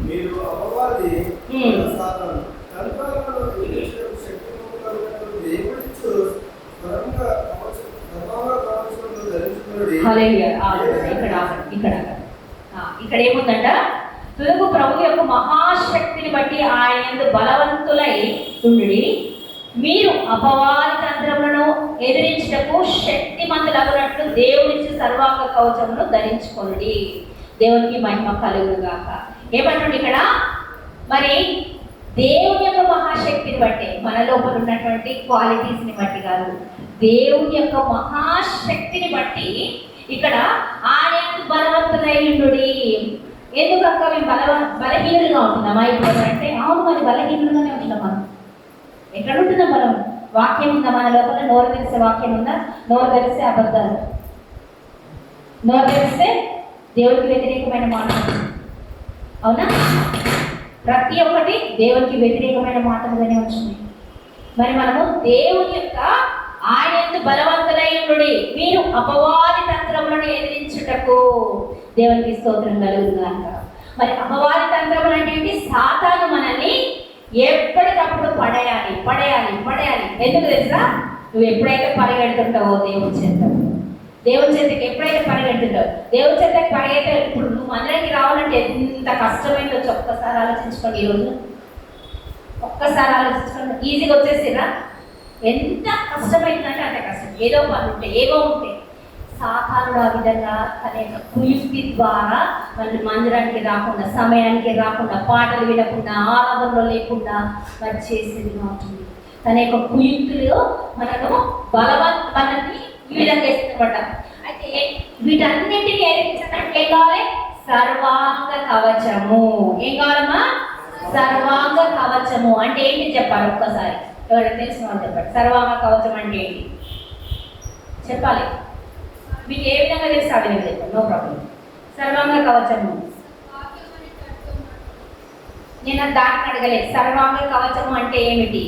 S2: మీరు అపవాది
S1: ఇక్కడ ఏముందంట? తుదకు ప్రభు యొక్క మహాశక్తిని బట్టి ఆయన బలవంతులై ఉండి మీరు అపవాది తంత్రములను ఎదిరించుటకు శక్తిమంతులగునట్లు దేవుడిచ్చి సర్వాంగ కవచమును ధరించుకోండి. దేవునికి మహిమ కలుగుగాక. ఏమంటుండే ఇక్కడ? మరి దేవుని యొక్క మహాశక్తిని బట్టి, మన లోపల ఉన్నటువంటి క్వాలిటీస్ని బట్టి కాదు, దేవుని యొక్క మహాశక్తిని బట్టి ఇక్కడ ఆయన బలవంతులైండు. ఎందుకక్క మేము బలహీనులుగా ఉంటున్నామా ఇప్పుడు అంటే? అవును, మరి బలహీనులుగానే ఉంటున్నాం. మనం ఎక్కడ ఉంటున్నాం? బలం వాక్యం ఉందా మన లోపల? నోరు తెరిసే వాక్యం ఉందా? నోరు తెరిస్తే అబద్ధాలు, నోరు తెరిస్తే దేవుడికి వ్యతిరేకమైన మాట. అవునా? ప్రతి ఒక్కటి దేవుడికి వ్యతిరేకమైన మాటలుగానే వచ్చింది. మరి మనము దేవుని యొక్క ఆయన బలవంతులైనడి మీరు అపవాది తంత్రములను ఎదిరించుటకు దేవునికి స్తోత్రం కలుగుతుందంట. మరి అపవాది తంత్రములు అంటే ఏంటి? సాతాను మనల్ని ఎప్పటికప్పుడు పడేయాలి. ఎందుకు తెలుసా? నువ్వు ఎప్పుడైతే పరిగెడుతుంటావో దేవుని చేతకి ఎప్పుడైతే పరిగెడుతుంటావు, దేవుని చేతకి పరిగెత్తే ఇప్పుడు నువ్వు మనలోకి రావాలంటే ఎంత కష్టమైందో ఒక్కసారి ఆలోచించుకోండి. ఈరోజు ఒక్కసారి ఆలోచించుకోండి. ఈజీగా వచ్చేసిరా? ఎంత కష్టమైందంటే అంత కష్టం. ఏదో పని ఉంటే, ఏవో ఉంటే సాతానుడు ఆ విధంగా తన యొక్క కుయుక్తి ద్వారా మన మందిరానికి రాకుండా, సమయానికి రాకుండా, పాటలు వినకుండా, ఆరాధనలో లేకుండా మరి చేసేదిగా ఉంటుంది. తన యొక్క కుయుక్తులు మనను మనల్ని ఈ విధంగా వేస్తుందన్నమాట. అయితే వీటన్నింటినీ ఎదిరించడానికి ఏం కావాలి? సర్వాంగ కవచము. ఏం కావాలమ్మా? సర్వాంగ కవచము అంటే ఏంటి చెప్పాలి ఒక్కసారి, ఎవరైనా తెలిసిన వాళ్ళు చెప్పండి. సర్వాంగ కవచం అంటే ఏంటి చెప్పాలి. మీకు ఏ విధంగా తెలిసి ఆ విధంగా చెప్పండి, నో ప్రాబ్లం. సర్వాంగ కవచము నేను దాన్ని అడగలేదు. సర్వాంగ కవచము అంటే ఏమిటి?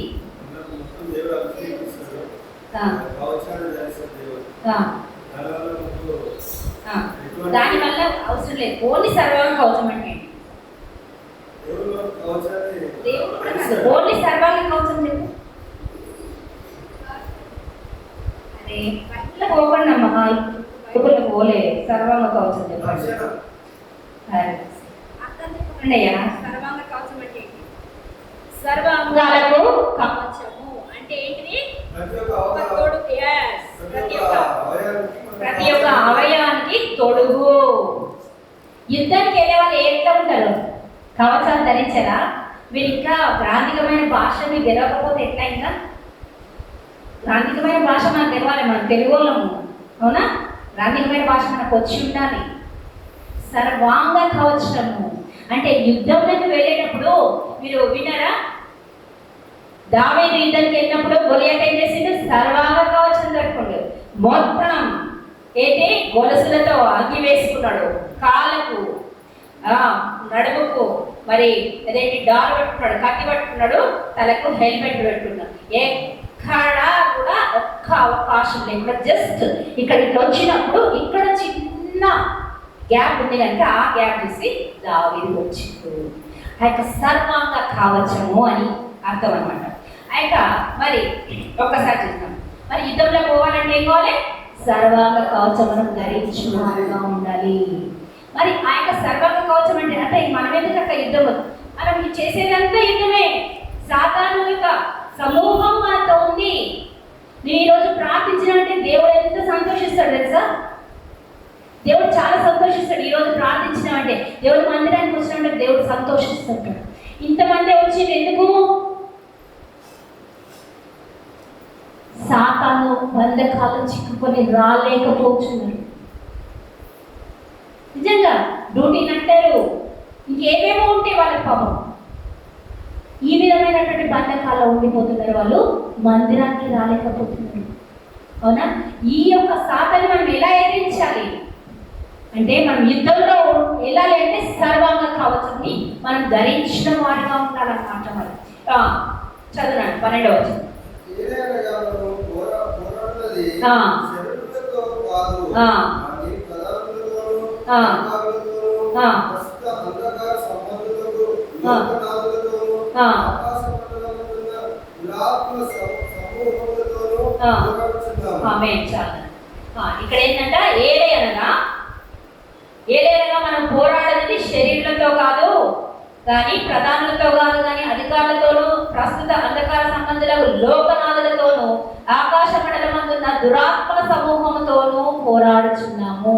S1: దాని వల్ల అవసరం లేదు. ఓన్లీ సర్వాంగ కవచం అంటే ఏంటి? దేవుడు కూడా కాదు, ఓన్లీ సర్వాంగ కవచం చెప్పు. అరే పట్ల పోకుండా అమ్మా, ఇప్పుడు పోలే. సర్వాంగ కవచం చెప్పండి. సర్వాంగ కవచం అంటే ఏంటి? సర్వాంగాలకు కవచము అంటే ఏంటిది? ప్రతి ఒక్క అవయవానికి తొడుగు. యుద్ధానికి వెళ్ళే వాళ్ళు ఎట్లా ఉంటారు? కవచాలు ధరించారా? మీరు ఇంకా ప్రాంతికమైన భాష మీకు తెలవకపోతే ఎట్లా? ఇంకా ప్రాంతికమైన భాష మనకు తెలవాలి. మనం తెలుగు వాళ్ళము, అవునా? ప్రాంతికమైన భాష మనకు వచ్చి ఉండాలి. సర్వాంగ కవచము అంటే యుద్ధంలోకి వెళ్ళేటప్పుడు మీరు విన్నారా? దావీదు యుద్ధానికి వెళ్ళినప్పుడు గొలియాతు ఏం చేసిండు? సర్వాంగ కవచం కట్టుకోండు. మొత్తం ఏంటి? గొలుసులతో అంగి వేసుకున్నాడు. కాళ్ళకు, నడుముకు మరి అదేంటి డాల్ పెట్టుకున్నాడు, కత్తి పట్టుకున్నాడు, తలకు హెల్మెట్ పెట్టుకున్నాడు. ఎక్కడా కూడా ఒక్క అవకాశం లేకుండా జస్ట్ ఇక్కడ ఇట్లా వచ్చినప్పుడు ఇక్కడ చిన్న గ్యాప్ ఉంది కనుక ఆ గ్యాప్ తీసి దావీదు వచ్చిండు. ఆ యొక్క సర్వాంగ కవచము అని అర్థం అనమాట. ఆ యొక్క మరి ఒక్కసారి చూద్దాం. మరి యుద్ధంలో పోవాలంటే ఏం కావాలి? సర్వాంగ కవచమును ధరించుకున్నట్టుగా ఉండాలి. మరి ఆ యొక్క సర్వాంగ కవచం అంటే మనం ఎందుకు అక్కడ యుద్ధం? మనం చేసేదంతా యుద్ధమే. సాతాను యొక్క సమూహం మనతో ఉంది. నేను ఈరోజు ప్రార్థించినంటే దేవుడు ఎంత సంతోషిస్తాడు తెలుసా? దేవుడు చాలా సంతోషిస్తాడు. ఈరోజు ప్రార్థించినామంటే, దేవుడు మందిరానికి వచ్చినామంటే దేవుడు సంతోషిస్తాడు. ఇంతమంది వచ్చింది ఎందుకు? సాతాను బంధకాలు చిక్కుకొని రాలేకపోతున్నారు. నిజంగా డ్యూటీ నట్టారు, ఇంకేమేమో ఉంటే వాళ్ళకి పాపం. ఈ విధమైనటువంటి బంధకాల్లో ఉండిపోతున్నారు వాళ్ళు, మందిరానికి రాలేకపోతున్నారు. అవునా? ఈ యొక్క సాతాన్ని మనం ఎలా ఎదిరించాలి అంటే, మనం యుద్ధంలో వెళ్ళాలి అంటే సర్వాంగ కవచాన్ని మనం ధరించిన వారిగా ఉండాలన్నమాట. మరి చదువునండి 12వ వచనం. ఇక్కడ ఏంటంటే ఏదైనా మనం పోరాడేది శరీరంతో కాదు కానీ, ప్రధానులతో కాదు కానీ, అధికారులతోనూ, ప్రస్తుత అంధకార సంబంధులకు లోకనాథులతోనూ, ఆకాశ మండలమందున్న దురాత్మల సమూహంతోనూ పోరాడుచున్నాము.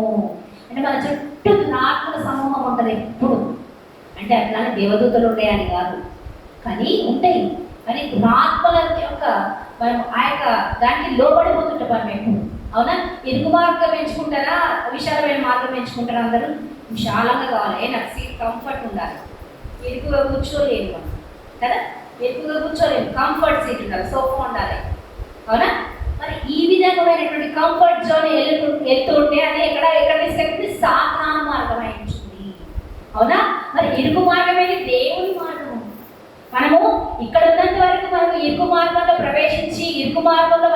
S1: అంటే మన చుట్టూ దురాత్మల సమూహం ఉంటుంది ఎప్పుడు. అంటే అట్లానే దేవదూతలు ఉంటాయని కాదు, కానీ ఉంటాయి. మరి దురాత్మల యొక్క మనం ఆ యొక్క దానికి లోబడిపోతుంటాం మనం ఎప్పుడు. అవునా? ఇరుకు మార్గం ఎంచుకుంటారా, విశాలమైన మార్గం ఎంచుకుంటారా? అందరూ విశాలంగా కావాలి. నాకు సీట్ కంఫర్ట్ ఉండాలి. ఇరుకుగా కూర్చోలేము మనం కదా, ఇరుకుగా కూర్చోలేము. కంఫర్ట్ సీట్ ఉండాలి, సోఫా ఉండాలి. అవునా? మరి ఈ విధమైనటువంటి కంఫర్ట్ జోన్ వెళ్తూ ఉంటే అది ఎక్కడ తీసుకెళ్తుంది? సాతాను మార్గం అయింది. అవునా? మరి ఇరుకు మార్గం ఏది? దేవుని మార్గం. మనము ఇక్కడ ఉన్నంత వరకు మనము ఇరుకు మార్గంలో ప్రవేశించి ఇరుకు మార్గంలో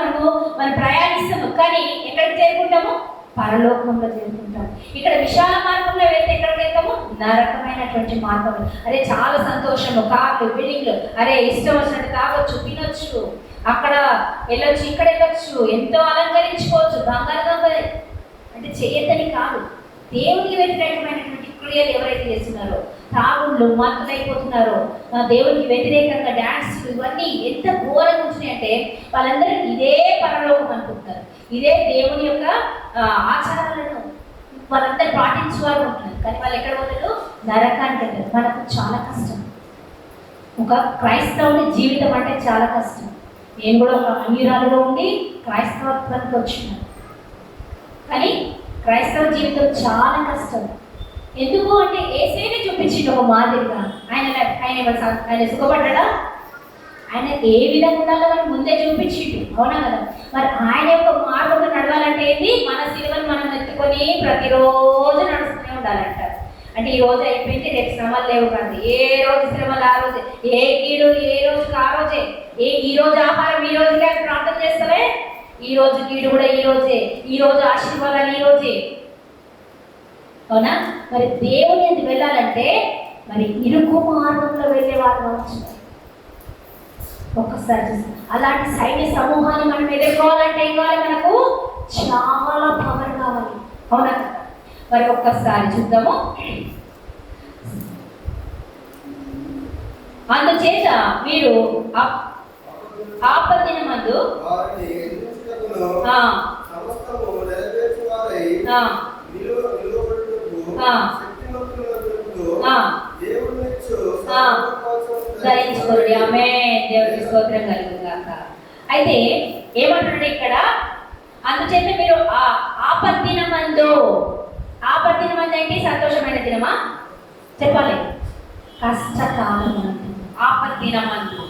S1: మనం ప్రయాణిస్తాము, కానీ ఎక్కడికి చేరుకుంటాము? పరలోకంలో చేరుకుంటాము. ఇక్కడ విశాల మార్గంలో వెళ్తే ఎక్కడికి వెళ్తాము? నరకమైనటువంటి మార్గం. అరే చాలా సంతోషము, కార్లు, బిల్డింగ్లు, అరే ఇష్టం వచ్చినట్టు తాగొచ్చు, తినొచ్చు, అక్కడ వెళ్ళొచ్చు, ఇక్కడ వెళ్ళొచ్చు, ఎంతో అలంకరించుకోవచ్చు, బంగారు అంటే చేయొద్దని కాదు. దేవునికి వ్యతిరేకమైనటువంటి క్రియలు ఎవరైతే చేస్తున్నారో, తాగుళ్ళు, మత్తులైపోతున్నారో, దేవునికి వ్యతిరేకంగా డ్యాన్స్లు, ఇవన్నీ ఎంత ఘోరంగా ఉంటున్నాయి అంటే వాళ్ళందరూ ఇదే పరలోకం అనుకుంటున్నారు. ఇదే దేవుని యొక్క ఆచారాలను వాళ్ళందరూ పాటించేవారు ఉంటున్నారు. కానీ వాళ్ళు ఎక్కడ పోతారు? నరకానికి వెళ్తారు. మనకు చాలా కష్టం. ఒక క్రైస్తవుని జీవితం అంటే చాలా కష్టం. నేను కూడా ఒక అన్యురాలుగా ఉండి క్రైస్తవత్వానికి వచ్చినాను. కానీ క్రైస్తవ జీవితం చాలా కష్టం. ఎందుకు అంటే యేసునే చూపించిండు ఒక మాదిరిగా. ఆయన సుఖపడ్డా? ఆయన ఏ విధంగా ఉండాలో మనకు ముందే చూపించిండు. అవునా కదా? మరి ఆయన యొక్క మార్గంలో నడవాలంటే ఏంటి? మన సిలువను మనం ఎత్తుకొని ప్రతిరోజు నడుస్తూనే ఉండాలంట. అంటే ఈ రోజు అయిపోయింది, రేపు శ్రమలు లేవు కాదు. ఏ రోజు శ్రమలు ఆ రోజే, ఏ కీడు ఏ రోజుకి ఆ రోజే, ఈ రోజు ఆహారం ఈ రోజుకే ప్రార్థన చేస్తావే, ఈ రోజు కీడు కూడా ఈ రోజే, ఈ రోజు ఆశీర్వాదాలు ఈ రోజే. అవునా? మరి దేవుని ఎందుకు వెళ్ళాలంటే మరి ఇరుకు మార్గంలో వెళ్ళే వాళ్ళు కావచ్చు. ఒక్కసారి చూసి అలాంటి సైన్య సమూహాన్ని మనం ఎదుర్కోవాలంటే ఏం కావాలి? మనకు చాలా పవర్ కావాలి. అవునా? మరి ఒక్కసారి చూద్దాము. అందుచేత మీరు ఆపదినమందు ధరించుకోండి. ఆమేన్. దేవునికి స్తోత్రం కలుగుగాక. అయితే ఏమంటున్నాడు ఇక్కడ? అందుచేత మీరు ఆపద్దినమందు. ఆపద్దినమందు ఏంటి? సంతోషమైన దినమా? చెప్పాలి. కష్టకాలం. ఆపద్దినమందు.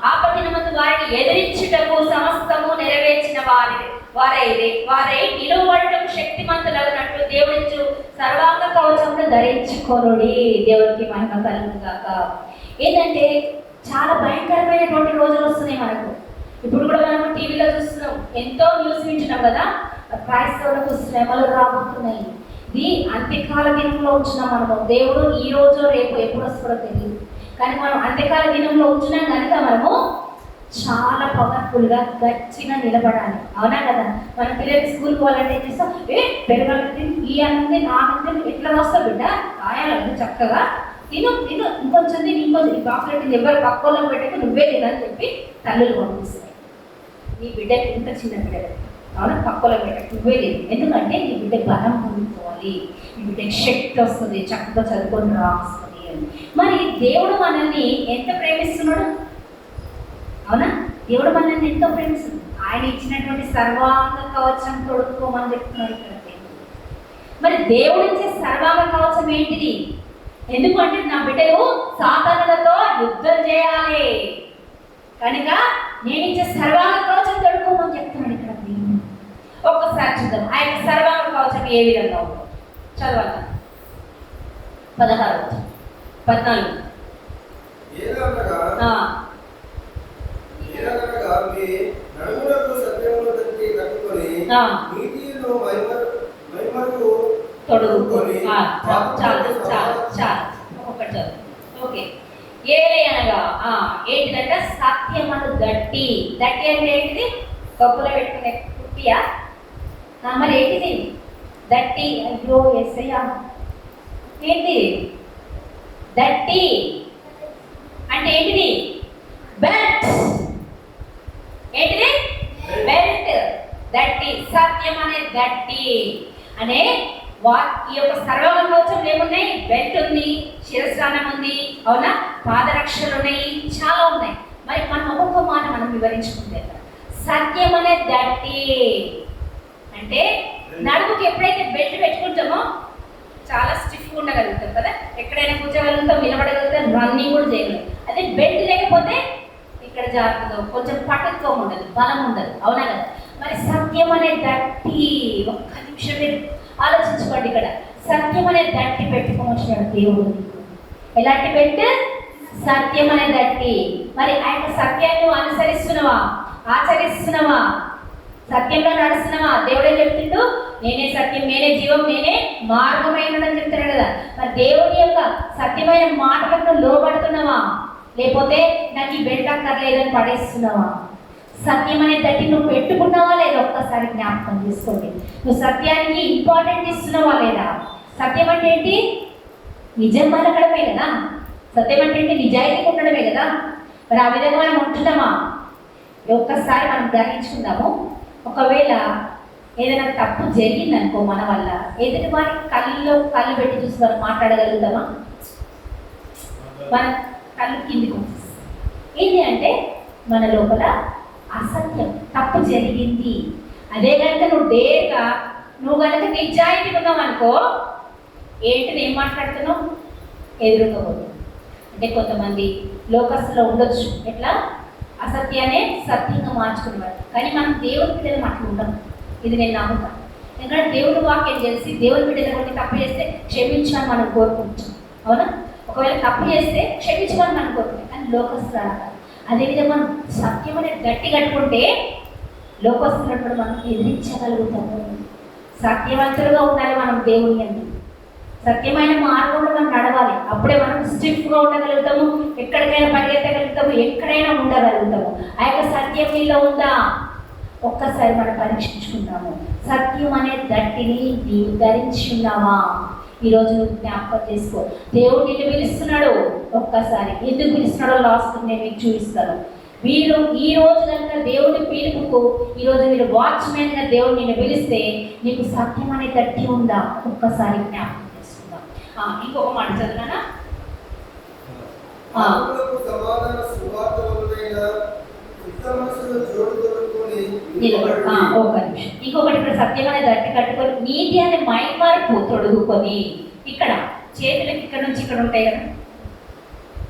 S1: ఆపద్దినమందు వారిని ఎదిరించుటకు సమస్తము నెరవేర్చిన వారై నిలువబడుటకు శక్తిమంతులగునట్లు దేవుడిచ్చు సర్వాంగ కవచమును ధరించుకొనుడి. దేవుడికి మహిమ కలుగుగాక. ఏంటంటే చాలా భయంకరమైనటువంటి రోజులు వస్తున్నాయి మనకు. ఇప్పుడు కూడా మనం టీవీలో చూస్తున్నాం, ఎంతో న్యూస్ వింటున్నాం కదా. క్రైస్తవులకు శ్రమలు రాబోతున్నాయి. ఇది అంత్యకాల దినంలో ఉంచున్నాం మనము. దేవుడు ఈ రోజు రేపు ఎప్పుడు వస్తాడో తెలియదు. కానీ మనం అంత్యకాల దినంలో ఉంచున్నాం కనుక మనము చాలా పవర్ఫుల్గా గట్టిగా నిలబడాలి. అవునా కదా? మన పిల్లలకి స్కూల్కి పోవాలంటే ఏం చేస్తాం? పెరగాలి, ఈ అన్నం ఆ అన్నం ఎట్లా వస్తావు బిడ్డ? కాయాలి చక్కగా తిను తిను, ఇంకొంచెం తిని ఇంకొంచెం. ఈ బాక్లెట్ ఎవరు పక్కలో పెట్టక నువ్వే తినని చెప్పి తల్లులు పంపిస్తాయి. నీ బిడ్డకి ఇంత చిన్న బిడ్డలు అవునా? పక్కలో పెట్టక నువ్వే లేదు. ఎందుకంటే నీ బిడ్డ బలం పొందుకోవాలి, నీ బిడ్డకి శక్తి వస్తుంది, చక్కగా చదువుకొని రాస్తుంది అని. మరి దేవుడు మనల్ని ఎంత ప్రేమిస్తున్నాడు? అవునా? దేవుడు మనల్ని ఎంతో ప్రేమిస్తుంది. ఆయన ఇచ్చినటువంటి సర్వాంగ కవచం తొడుక్కోమని చెప్తున్నాడు ఇక్కడ. మరి దేవుడు ఇచ్చే సర్వాంగ కవచం ఏంటిది? ఎందుకంటే నా బిడ్డలు సాతానులతో యుద్ధం చేయాలి కనుక నేను ఇచ్చే సర్వాంగ కవచం తొడుక్కోమని చెప్తున్నాడు ఇక్కడ. ఒక్కసారి చూద్దాం ఆయన సర్వాంగ కవచం ఏ విధంగా ఉందో. చదవాలి. 16, 14. తొడుగుకొని ఒకటి ఓకే. ఏలయనగా ఏంటిదంటే సత్యమను దట్టి. దట్టి అంటే ఏంటిది? కప్పులో పెట్టుకునే కుట్టియా? మరి ఏంటిది దట్టి? అయ్యో ఎస్ఐయా, ఏంటి దట్టి అంటే ఏంటిది? బెల్ట్. ఏంటిది? బెల్ట్. దట్టి. సత్యం అనే దట్టి అనే ఈ యొక్క సర్వాంగ కవచం ఏమున్నాయి? బెల్ట్ ఉంది, శిరస్నానం ఉంది, అవునా? పాదరక్షలు ఉన్నాయి, చాలా ఉన్నాయి. మరి మనం ఒక్కొక్క మాట మనం వివరించుకుంటే సత్యం అనే దట్టి అంటే నడుముకి ఎప్పుడైతే బెల్ట్ పెట్టుకుంటామో చాలా స్టిఫ్గా ఉండగలుగుతాం కదా, ఎక్కడైనా కూర్చోగలుగుతాం, నిలబడగలుగుతాం, రన్నింగ్ కూడా చేయగలుగుతాం. అదే బెల్ట్ లేకపోతే ఇక్కడ జాగ్రత్తగా కొంచెం పట్టుత్వం ఉండదు, బలం ఉండదు. అవునా కదా? మరి సత్యం అనే దట్టి, ఒక్క నిమిషం మీరు ఆలోచించుకోండి. ఇక్కడ సత్యం అనే దట్టి పెట్టుకోవచ్చున్నాడు దేవుడు. ఎలాంటి బెల్ట్? సత్యం అనే దట్టి. మరి ఆయన సత్యాన్ని అనుసరిస్తున్నావా? ఆచరిస్తున్నావా? సత్యంలో నడుస్తున్నావా? దేవుడే చెప్తుండు, నేనే సత్యం, నేనే జీవం, నేనే మార్గమైనని చెప్తున్నాడు కదా. మరి దేవుని యొక్క సత్యమైన మాటలకు లోబడుతున్నావా? లేకపోతే నాకు ఈ బెల్ట్ అక్కర్లేదని పడేస్తున్నావా? సత్యం అనే దట్టి నువ్వు పెట్టుకున్నావా లేదా? ఒక్కసారి జ్ఞాపకం చేసుకోండి. నువ్వు సత్యానికి ఇంపార్టెంట్ ఇస్తున్నావా లేదా? సత్యం అంటే ఏంటి? నిజం పలకడమే కదా. సత్యం అంటే ఏంటి? నిజాయితీ ఉండడమే కదా. మరి ఆ విధంగా మనం ఉంటున్నామా? ఒక్కసారి మనం గ్రహించుకుందాము. ఒకవేళ ఏదైనా తప్పు జరిగిందనుకో మన వల్ల, ఎదుటి వారి కళ్ళలో కళ్ళు పెట్టి చూసి మనం మాట్లాడగలుగుతామా? మన కళ్ళు కిందికి వచ్చేస్తాం. ఏంటి అంటే మన లోపల అసత్యం, తప్పు జరిగింది. అదే కనుక నువ్వు కనుక నిజాయితీగా ఉన్నావు అనుకో, ఏంటి ఏం మాట్లాడుతున్నావు? ఎదురుగా పోతుంది. అంటే కొంతమంది లోకస్తులో ఉండొచ్చు, ఎట్లా అసత్యాన్ని సత్యంగా మార్చుకునేవారు. కానీ మనం దేవుని బిడ్డలు అట్లా ఉంటాం. ఇది నేను నమ్ముతాను. ఎందుకంటే దేవుని వాక్యం తెలిసి దేవుని బిడ్డలు కొన్ని తప్పు చేస్తే క్షమించమని మనం కోరుకుంటాం. అవునా? ఒకవేళ తప్పు చేస్తే క్షమించమని మనం కోరుకుంటాం. కానీ లోకస్తులు అడగాలి. అదేవిధంగా మనం సత్యం అనేది గట్టి కట్టుకుంటే లోకస్తున్నప్పుడు మనం ఎదిరించగలుగుతాము. సత్యవంతులుగా ఉండాలి మనం దేవుని అందు. సత్యమైన మార్గంలో మనం నడవాలి. అప్పుడే మనం స్టిఫ్గా ఉండగలుగుతాము, ఎక్కడికైనా పరిగెత్తగలుగుతాము, ఎక్కడైనా ఉండగలుగుతాము. ఆ యొక్క సత్యం మీలో ఉందా? ఒక్కసారి మనం పరీక్షించుకుంటాము. సత్యం అనే దట్టిని నీవు ధరించి ఉన్నావా? ఈరోజు నువ్వు జ్ఞాపకం చేసుకో. దేవుడు నిన్ను పిలుస్తున్నాడు. ఒక్కసారి ఎందుకు పిలుస్తున్నాడో లాస్ట్ నేను మీకు చూపిస్తాను. మీరు ఈ రోజు కనుక దేవుడి పిలుపుకు ఈరోజు మీరు వాచ్మెన్గా దేవుడు నిన్ను పిలిస్తే నీకు సత్యం అనే దట్టి ఉందా? ఒక్కసారి జ్ఞాపకం చేసుకుందాం. ఇంకొక మాట చదివానా? ఇంకొకటి ఇక్కడ సత్యం అనే దట్టి కట్టుకొని నీతి అనే మైమార్పు తొడుగుకొని, ఇక్కడ చేతులకి ఇక్కడ నుంచి ఇక్కడ ఉంటాయి కదా,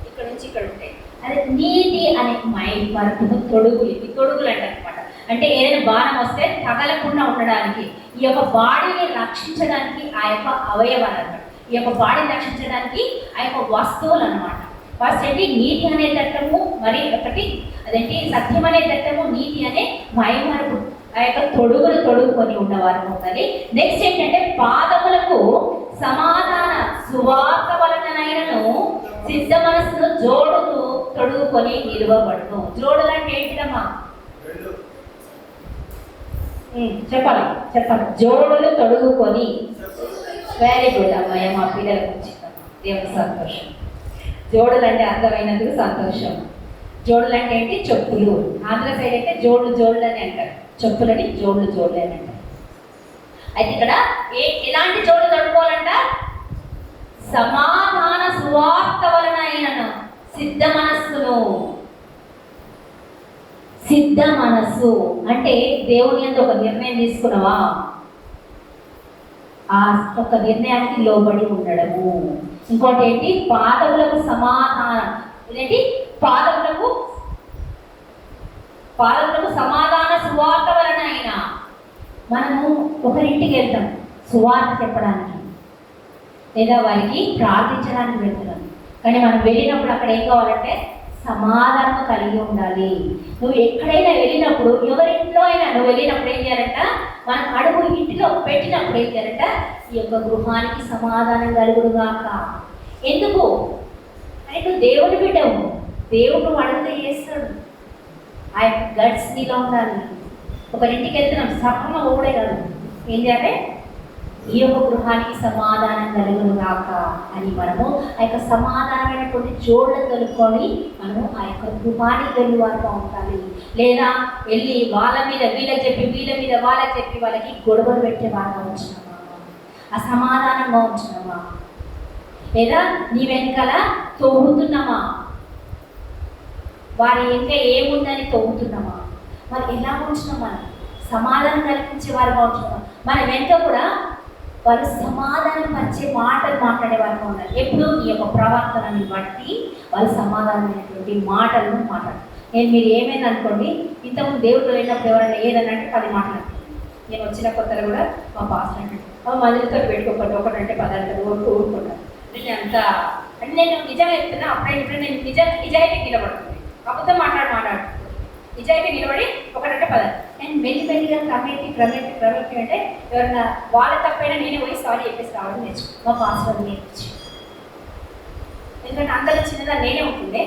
S1: ఇక్కడ నుంచి ఇక్కడ ఉంటాయి. అదే నీతి అనే మైమార్పును తొడుగులు. ఇవి తొడుగులు అంటారనమాట. అంటే ఏదైనా బాణం వస్తే తగలకుండా ఉండడానికి, ఈ యొక్క బాడీని రక్షించడానికి ఆ యొక్క అవయవాలు అనమాట. ఈ యొక్క బాడీని రక్షించడానికి ఆ యొక్క వస్తువులు అనమాట. ఫస్ట్ ఏంటి? నీతి అనే దట్టము, మరి ఒకటి అదేంటి సత్యం అనే దట్టము, నీతి అనే మైమరుపు, ఆ యొక్క తొడుగుకొని ఉన్నవారు ఉండాలి. నెక్స్ట్ ఏంటంటే పాదములకు సమాధాన సువార్త వలనైనను సిద్ధ మనస్సును తొడుగుకొని నిలువబడును. జోడులు అంటే ఏంటిదమ్మా? చెప్పాలి. జోడులు తొడుగుకొని. వెరీ గుడ్ అమ్మాయి, మా పిల్లలకు వచ్చిందమ్మా. దేవుని సంతోషం. జోడులు అంటే అర్థమైనందుకు సంతోషం. జోడులు అంటే ఏంటి? చెప్పులు. ఆంధ్ర సైడ్ అయితే జోళ్ళు అని అంటారు, చెప్పులని జోళ్ళు అని అంటారు. అయితే ఇక్కడ ఎలాంటి జోళ్ళు తొడుకోవాలంట? సమాధాన సువార్త వలన అయినను సిద్ధ మనస్సు అంటే దేవుని యందు ఒక నిర్ణయం తీసుకున్నావా? ఆ ఒక నిర్ణయానికి లోబడి ఉండడము. ఇంకోటి ఏంటి? పాదములకు సమాధానం. ఇదేంటి? పాదములకు సమాధాన సువార్త వలన అయినా. మనము ఒకరింటికి వెళ్తాం సువార్త చెప్పడానికి, లేదా వారికి ప్రార్థించడానికి వెళ్తున్నాం. కానీ మనం వెళ్ళినప్పుడు అక్కడ ఏం కావాలంటే సమాధానం కలిగి ఉండాలి. నువ్వు ఎక్కడైనా వెళ్ళినప్పుడు, ఎవరింట్లో అయినా నువ్వు వెళ్ళినప్పుడు ఏం చేయాలంట? మనం అడుగు ఇంటిలో పెట్టినప్పుడు ఏం చేయాలంట? ఈ యొక్క గృహానికి సమాధానం కలుగుడుగాక. ఎందుకు అంటే నువ్వు దేవుని బిడ్డవు. దేవుడు అడిగితే చేస్తాడు. ఆ యొక్క గట్స్ నీలో ఉండాలి. ఒకరింటికి వెళ్తున్నాం, సఫలంగా ఓడే కాదు, ఏం చేయాలి? ఈ యొక్క గృహానికి సమాధానం కలుగునుగాక అని మనము ఆ యొక్క సమాధానమైనటువంటి జోళ్ళ తొలుకొని మనము ఆ యొక్క గృహానికి వెళ్ళి వారుగా ఉండాలి. లేదా వెళ్ళి వాళ్ళ మీద వీళ్ళకి చెప్పి, వీళ్ళ మీద వాళ్ళకి చెప్పి వాళ్ళకి గొడవలు పెట్టే వారుగా ఉంచున్నామా? అసమాధానంగా ఉంచున్నామా? లేదా నీ వెనకాల తవ్వుతున్నామా? వారి ఇంకా ఏముందని తవ్వుతున్నామా? మరి ఎలా ఉంచున్నాం? మనం సమాధానం కల్పించే వారుగా ఉంచున్నామా? మన వెనుక కూడా వాళ్ళు సమాధానం పరిచే మాటలు మాట్లాడే వారుగా ఉండాలి. ఎప్పుడు ఈ యొక్క ప్రవర్తనని బట్టి వాళ్ళు సమాధానమైనటువంటి మాటలను మాట్లాడారు. మీరు ఏమైనా అనుకోండి, ఇంతకుముందు దేవుడు వెళ్ళినప్పుడు ఎవరైనా ఏదనంటే 10 మాట్లాడుతుంది. నేను వచ్చిన కొత్తలో కూడా మా పాస్టర్ అంటే మదిలితో పెట్టుకోకండి, ఒకటంటే 10 అంటారు, ఊరుకుంటాను. నేను అంత అంటే నేను నిజంగా చెప్తున్నా. అప్పుడే నేను నిజాయితీ నిలబడుతుంది. అబద్ధం మాట్లాడుతుంది. నిజాయితీ నిలబడి ఒకటంటే 10. నేను మెల్లిగా క్రమేపీ అంటే ఎవరైనా వాళ్ళ తప్పైనా నేనే పోయి సారీ చెప్పేసి రావడం నేర్చుకో. మా పాస్టర్ నేర్పించి, ఎందుకంటే అందరూ చిన్నదా నేనే ఉంటుండే.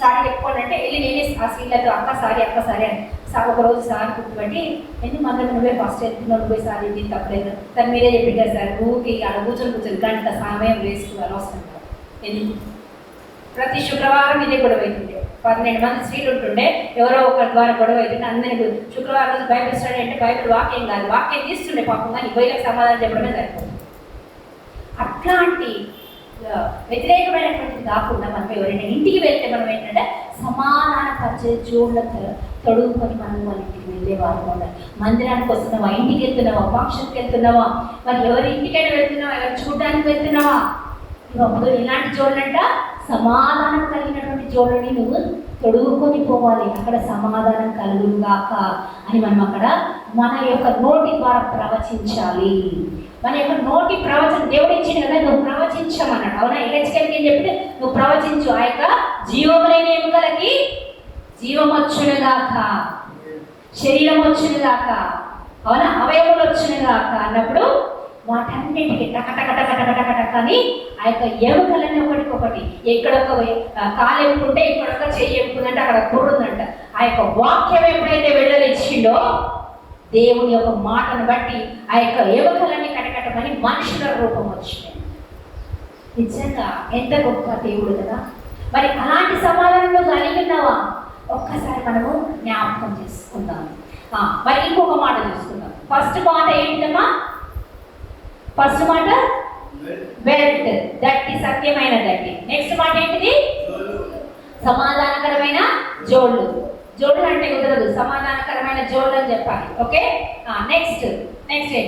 S1: సారీ చెప్పుకోవాలంటే వెళ్ళి నేనే ఆ సీట్లతో అక్క సారీ అని ఒకరోజు సార్ గుర్తుపట్టి, ఎందుకు మళ్ళీ నువ్వే ఫస్ట్ వెళ్తున్నావు, నువ్వే సారీ దీన్ని తప్పలేదు తను మీరే చెప్పింది కదా సార్, ఊరికి అలా కూర్చొని గంట సమయం వేస్ట్ అనవసరం. ఎందుకు ప్రతి శుక్రవారం ఇదే గొడవ అవుతుండే. 12 మంది స్త్రీలు ఉంటుండే, ఎవరో ఒకరి ద్వారా గొడవ అవుతుంటే అందరినీ శుక్రవారం రోజు బైబిల్ స్టడీ అంటే బైబిల్ వాక్యం కాదు, వాక్యం తీస్తుండే పాపం, కానీ బయలకు సమాధానం చెప్పడమే సరిపోతుంది. అట్లాంటి వ్యతిరేకమైనటువంటిది కాకుండా మనం ఎవరైనా ఇంటికి వెళ్తే మనం ఏంటంటే సమాధాన పరిచే జోళ్ళతో తొడుగుకొని మనం వాళ్ళ ఇంటికి వెళ్ళేవారు ఉండాలి. మందిరానికి వస్తున్నావా, ఇంటికి వెళ్తున్నావా, ఫంక్షన్కి వెళ్తున్నావా, మరి ఎవరి ఇంటికైనా వెళ్తున్నావా, ఎవరు చూడడానికి వెళ్తున్నావా, ఇప్పుడు ఇలాంటి జోళ్ళంట సమాధానం కలిగినటువంటి జోళ్ళని నువ్వు తొడుగుకొని పోవాలి. అక్కడ సమాధానం కలుగుగాక అని మనం అక్కడ మన యొక్క నోటి ద్వారా ప్రవచించాలి. మన యొక్క నోటి ప్రవచనం దేవుడు ఇచ్చింది కదా, నువ్వు ప్రవచించమన్నాడు. అవునా? ఎహెచ్కేల్కి ఏం చెప్పి నువ్వు ప్రవచించు, ఆ యొక్క జీవము లేని ఎముకలకి జీవం వచ్చునుగాక, శరీరం వచ్చునుగాక, అవునా, అవయవులు వచ్చునుగాక అన్నప్పుడు వాటన్నిటికీ టకటకటకటకటక అని ఆ యొక్క ఎముకలన్నీ ఒకటికొకటి, ఎక్కడొక కాలు ఎముకుంటే ఇక్కడొక చెయ్యి ఎముకుందంటే అక్కడ కుర్రుందంట. ఆ యొక్క వాక్యం ఎప్పుడైతే విడుదలిచ్చిండో దేవుని యొక్క మాటను బట్టి ఆ యొక్క ఎముకలన్నీ కటకటమని మనుషుల రూపం వచ్చినాయి. నిజంగా ఎంత గొప్ప దేవుడు కదా. మరి అలాంటి సమాధానంలో కలిగి ఉన్నావా? ఒక్కసారి మనము జ్ఞాపకం చేసుకుందాం. మరి ఇంకొక మాట చూసుకుందాం. ఫస్ట్ మాట ఏంటమ్మా? ఫస్ట్ మాట బెల్ట్, దట్టి, సత్యమైన దట్టి. నెక్స్ట్ మాట ఏంటిది? సమాధానకరమైన జోళ్ళు. జోళ్ళు అంటే కుదరదు, సమాధానకరమైన జోళ్ళు అని చెప్పాలి. ఓకే, నెక్స్ట్ ఏంటి?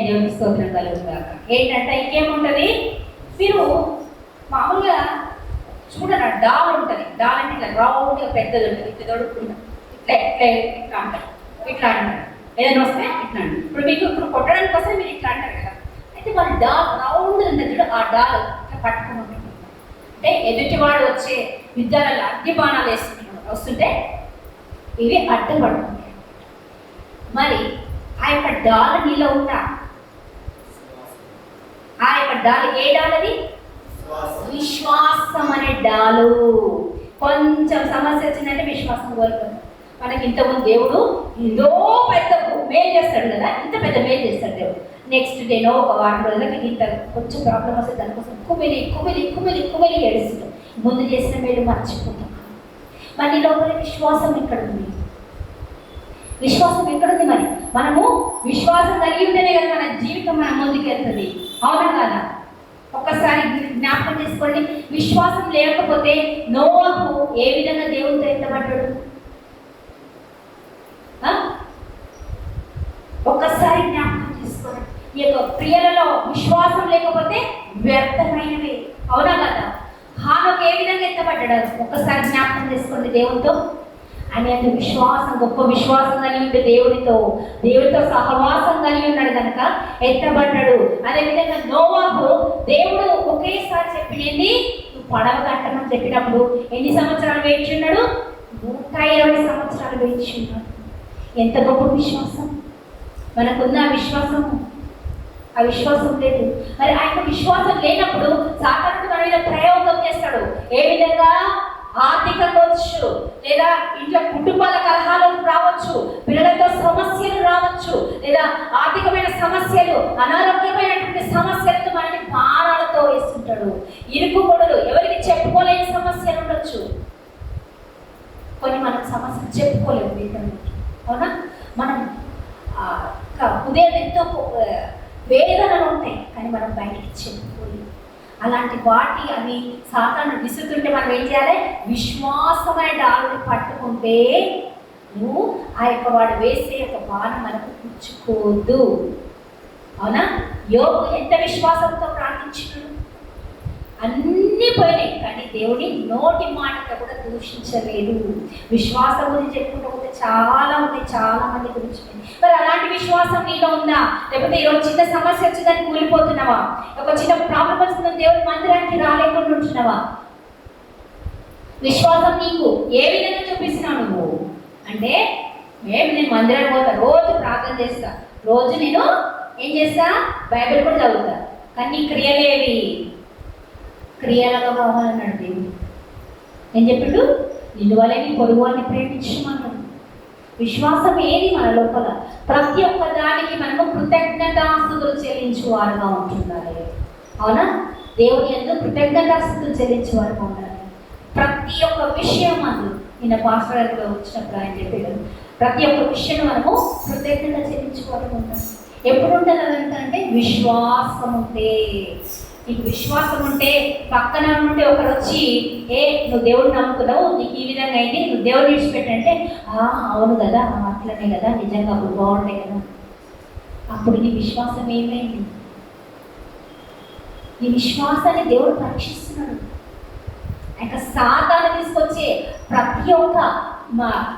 S1: దేవుని స్తోత్రం కలుగుగాక. ఏంటంటే ఇంకేముంటది? మీరు మామూలుగా చూడరా, డాల్ ఉంటుంది. డాల్ అంటే ఇట్లా రౌండ్గా పెద్దది ఉంటుంది, ఇట్లా దొడుకుంటాం, ఇట్లా అంటారు, ఇట్లా అంటారు. ఏదైనా వస్తే ఇట్లా అంటారు. ఇప్పుడు మీకు ఇప్పుడు కొట్టడానికి వస్తే మీరు ఇట్లా అంటారు కదా. అయితే వాళ్ళు డాల్ రౌండ్ ఉంటుంది చూడు, ఆ డాల్ ఇట్లా పట్టుకుని ఉంటుంది. అంటే ఎదుటివాడు వచ్చే యుద్ధాలలో అగ్ని బాణాలు వస్తుంటే ఇవి అడ్డం పడుతుంటాయి. మరి ఆ యొక్క డాల్ నీలో ఉందా? ఆ యొక్క డాల్ ఏ డాల్ అది? విశ్వాసం అనే డాలు. కొంచెం సమస్య వచ్చిందంటే విశ్వాసం కోల్పోతాం. మనకి ఇంతకుముందు దేవుడు ఏదో పెద్ద మేలు చేస్తాడు కదా, ఇంత పెద్ద మేలు చేస్తాడు దేవుడు. నెక్స్ట్ డేనో ఒక వారం రోజులకి ఇంత కొంచెం ప్రాబ్లం వస్తే దానికోసం కుమిలి ఏడుస్తాం. ముందు చేసిన మేలు మర్చిపోతాం. మరి లోపల విశ్వాసం ఎక్కడ ఉంది? విశ్వాసం ఎక్కడుంది? మరి మనము విశ్వాసం కలిగి ఉంటేనే కదా మన జీవితం మన ముందుకు వెళ్తుంది. అవునా కదా? ఒక్కసారి జ్ఞాపకం చేసుకోండి. విశ్వాసం లేకపోతే నోవహు ఏ విధంగా దేవునితో ఎత్తబడ్డాడు? ఒక్కసారి జ్ఞాపకం చేసుకోండి. ఈ యొక్క క్రియలలో విశ్వాసం లేకపోతే వ్యర్థమైనవి. అవునా కదా? హానోకు ఏ విధంగా ఎత్తబడ్డాడు? ఒక్కసారి జ్ఞాపకం చేసుకోండి. దేవునితో ఆయన విశ్వాసం, గొప్ప విశ్వాసం కలిగి ఉంటే దేవుడితో సహవాసం కలిగి ఉన్నాడు కనుక ఎత్తబడ్డాడు. అదేవిధంగా నోవాహు దేవుడు ఒకేసారి చెప్పినది నువ్వు పడవ కట్టమని చెప్పినప్పుడు ఎన్ని సంవత్సరాలు వేయించున్నాడు? 120 సంవత్సరాలు వేయించున్నాడు. ఎంత గొప్ప విశ్వాసం మనకున్న విశ్వాసం. ఆ విశ్వాసం లేదు. మరి ఆయన విశ్వాసం లేనప్పుడు సాతానుడు మన మీద ప్రయోగం చేస్తాడు. ఏ విధంగా? ఆర్థికంగా వచ్చు, లేదా ఇంట్లో కుటుంబాల కలహాలు రావచ్చు, పిల్లలతో సమస్యలు రావచ్చు, లేదా ఆర్థికమైన సమస్యలు, అనారోగ్యమైనటువంటి సమస్యలతో మనని భారాలతో వేస్తుంటాడు. ఇరుకుగొడలు, ఎవరికి చెప్పుకోలేని సమస్యలు ఉండొచ్చు. కొన్ని మనం సమస్యలు చెప్పుకోలేము వేదనకి. అవునా? మనం ఉదయం ఎంతో వేదనలు ఉంటాయి, కానీ మనం బయటికి చెప్పుకోలేము. అలాంటి వాటి అవి సాతాను విసురుతుంటే మనం ఏం చేయాలి? విశ్వాసమైన డాలుని పట్టుకుంటే నువ్వు ఆ యొక్క వాడు వేసే యొక్క బాణం మనకు పుచ్చుకోదు. అవునా? యోబు ఎంత విశ్వాసంతో ప్రార్థించినాడు? అన్నీ పోయినాయి, కానీ దేవుని నోటి మాటతో కూడా దూషించలేదు. విశ్వాసం గురించి చెప్పుకుంటూ పోతే చాలా మంది గురించి. మరి అలాంటి విశ్వాసం నీలో ఉందా? లేకపోతే ఈరోజు చిన్న సమస్య వచ్చిందని కూలిపోతున్నావా? ఒక చిన్న ప్రాబ్లం వస్తుందని దేవుని మందిరానికి రాలేకుండా ఉంటున్నావా? విశ్వాసం నీకు ఏ విధంగా చూపిస్తున్నావు నువ్వు? అంటే నేను మందిరానికి పోతా, రోజు ప్రార్థన చేస్తా, రోజు నేను ఏం చేస్తా? బైబిల్ కూడా చదువుతా, కానీ నీ క్రియలేవి? క్రియలుగా కావాలన్నాడు దేవుడు. ఏం చెప్పిండు? నిన్ను వలె నీ పొరుగు వారిని ప్రేమించమన్నాడు. విశ్వాసం ఏది మన లోపల? ప్రతి ఒక్క దానికి మనము కృతజ్ఞతాస్తుతులు చెల్లించువారుగా ఉంటున్నారు. అవునా? దేవుని యందు కృతజ్ఞతాస్తుతులు చెల్లించువారుగా ఉండాలి. ప్రతి ఒక్క విషయం అందు నిన్న పాస్టర్ గారు కూడా వచ్చినప్పుడు ఆయన చెప్పారు, ప్రతి ఒక్క విషయం మనము కృతజ్ఞత చెల్లించుకోవడం ఉంటాం. ఎప్పుడు ఉంటుంది అదంటే విశ్వాసం ఉంటే. నీకు విశ్వాసం ఉంటే పక్కన ఉంటే ఒకరు వచ్చి నువ్వు దేవుడిని నమ్ముకున్నావు, నీకు ఈ విధంగా అయింది, నువ్వు దేవుడిని విడిచిపెట్టంటే అవును కదా, అట్లనే కదా, నిజంగా అప్పుడు బాగుంటాయి కదా. అప్పుడు నీ విశ్వాసం ఏమైంది? నీ విశ్వాసాన్ని దేవుడు పరీక్షిస్తున్నాడు. ఆ యొక్క సాతాను తీసుకొచ్చే ప్రతి ఒక్క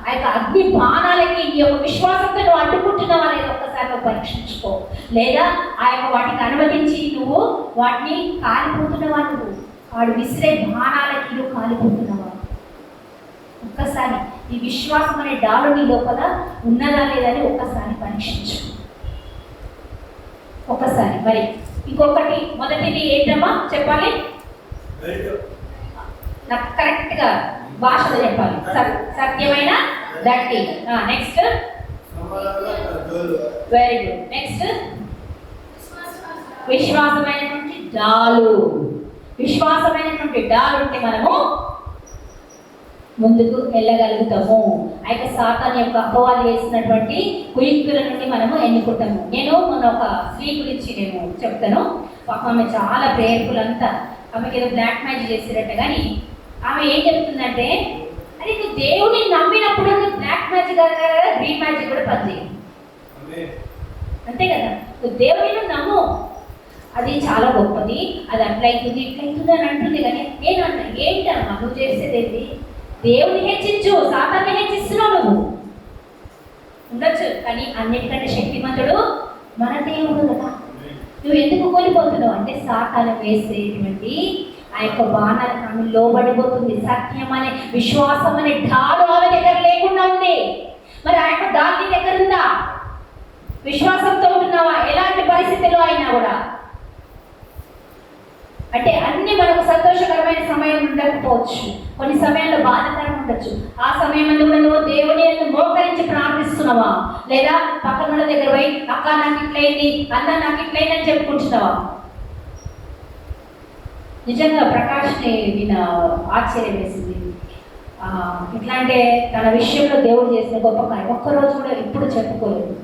S1: ఆ యొక్క అగ్ని బాణాలకి నీ యొక్క విశ్వాసంతో నువ్వు అడ్డుకుంటున్నావు అనేది ఒక్కసారి నువ్వు పరీక్షించుకో. లేదా ఆ యొక్క వాటికి అనుమతించి నువ్వు వాటిని కాలిపోతున్నవా, నువ్వు వాడు విసిరే బాణాలకి నువ్వు కాలిపోతున్నవా? ఒక్కసారి ఈ విశ్వాసం అనే డాలు నీ లోపల ఉన్నదా లేదని ఒక్కసారి పరీక్షించు. ఒక్కసారి. మరి ఇంకొకటి, మొదటిది ఏంటమ్మా చెప్పాలి? నాకు కరెక్ట్గా భాషలో చెప్పాలి. సత్యమైన దట్టి. Next very good. నెక్స్ట్ విశ్వాసమైనటువంటి డాలు. విశ్వాసమైనటువంటి డాలు ఉంటే మనము ముందుకు వెళ్ళగలుగుతాము. అయితే సాతాను యొక్క అపవాది వేసినటువంటి కుయుక్తుల నుండి మనము ఎన్నుకుంటాము. నేను మొన్న ఒక స్త్రీ గురించి నేను చెప్తాను. పాప ఆమె చాలా ప్రేయర్ఫుల్ అంతా. ఆమెకి ఏదో బ్లాక్ మ్యాజిక్ చేసినట్టు. కానీ ఆమె ఏం చెప్తుందంటే, అది నువ్వు దేవుడిని నమ్మినప్పుడు బ్లాక్ మ్యాజిక్ కదా, గ్రీన్ మ్యాజిక్ కూడా పనిచేయదు. అంతే కదా, నువ్వు దేవుడిని నమ్ము, అది చాలా గొప్పది, అది అట్లయితుంది ఇట్లయితుంది అని అంటుంది. కానీ నేనన్నా ఏంటమ్మా నువ్వు చేసేది? దేవుని హెచ్చించు, సాతాన్ని హెచ్చిస్తున్నావు నువ్వు. ఉండొచ్చు, కానీ అన్నిటికంటే శక్తిమంతుడు మన దేవుడు కదా. నువ్వు ఎందుకు కోల్పోతున్నావు అంటే సాతాను వేసేటువంటి ఆ యొక్క బాణాలకు ఆమె లోబడిపోతుంది. సత్యం అనే విశ్వాసం అనే డాలు ఆమె దగ్గర లేకుండా ఉంది. మరి ఆ యొక్క డాలు నీ దగ్గర ఉందా? విశ్వాసంతో ఉంటున్నావా ఎలాంటి పరిస్థితిలో అయినా కూడా? అంటే అన్ని మనకు సంతోషకరమైన సమయం ఉండకపోవచ్చు, కొన్ని సమయాల్లో బాధాకరం ఉండొచ్చు. ఆ సమయం కూడా నువ్వు దేవుని మోకరించి ప్రార్థిస్తున్నావా? లేదా పక్కన వాళ్ళ దగ్గర పోయి అక్క నాకు ఇట్లయింది, అన్న నాకు ఇట్లయింది అని చెప్పుకుంటున్నావా? నిజంగా ప్రకాష్ని విన ఆశ్చర్యం వేసింది. ఎట్లా అంటే తన విషయంలో దేవుడు చేసిన గొప్ప కార్యం ఒక్కరోజు కూడా ఎప్పుడు చెప్పుకోలేదు.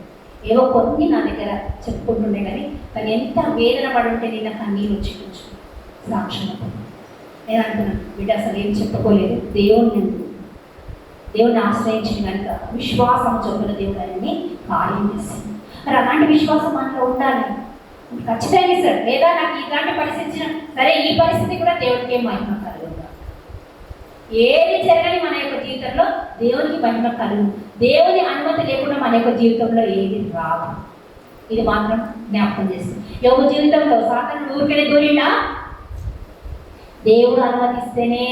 S1: ఏవో కొన్ని నా దగ్గర చెప్పుకుంటుండే, కానీ తను ఎంత వేదన పడి ఉంటే నేను కన్నీళ్ళు వచ్చి కూర్చు సాక్ష్యం. నేను అంటున్నాను, బిడ్డ అసలు ఏం చెప్పుకోలేదు, దేవుడిని ఆశ్రయించిన కనుక విశ్వాసం చొప్పున దేవుడు అని కార్యం చేసింది. మరి అలాంటి విశ్వాసం మనలో ఉండాలి. ఖచ్చితంగా ఇస్తాడు. లేదా నాకు ఇలాంటి పరిస్థితి సరే, ఈ పరిస్థితి కూడా దేవుడికి మహిమ కలుగుతుంది. ఏది జరగని మన యొక్క జీవితంలో దేవునికి మహిమ కలుగు. దేవుని అనుమతి లేకుండా మన యొక్క జీవితంలో ఏది రాదు. ఇది మాత్రం జ్ఞాపకం చేస్తుంది. యోబు జీవితంలో సాతాను ఊరికనే దూరిండా? దేవుడు అనుమతిస్తేనే.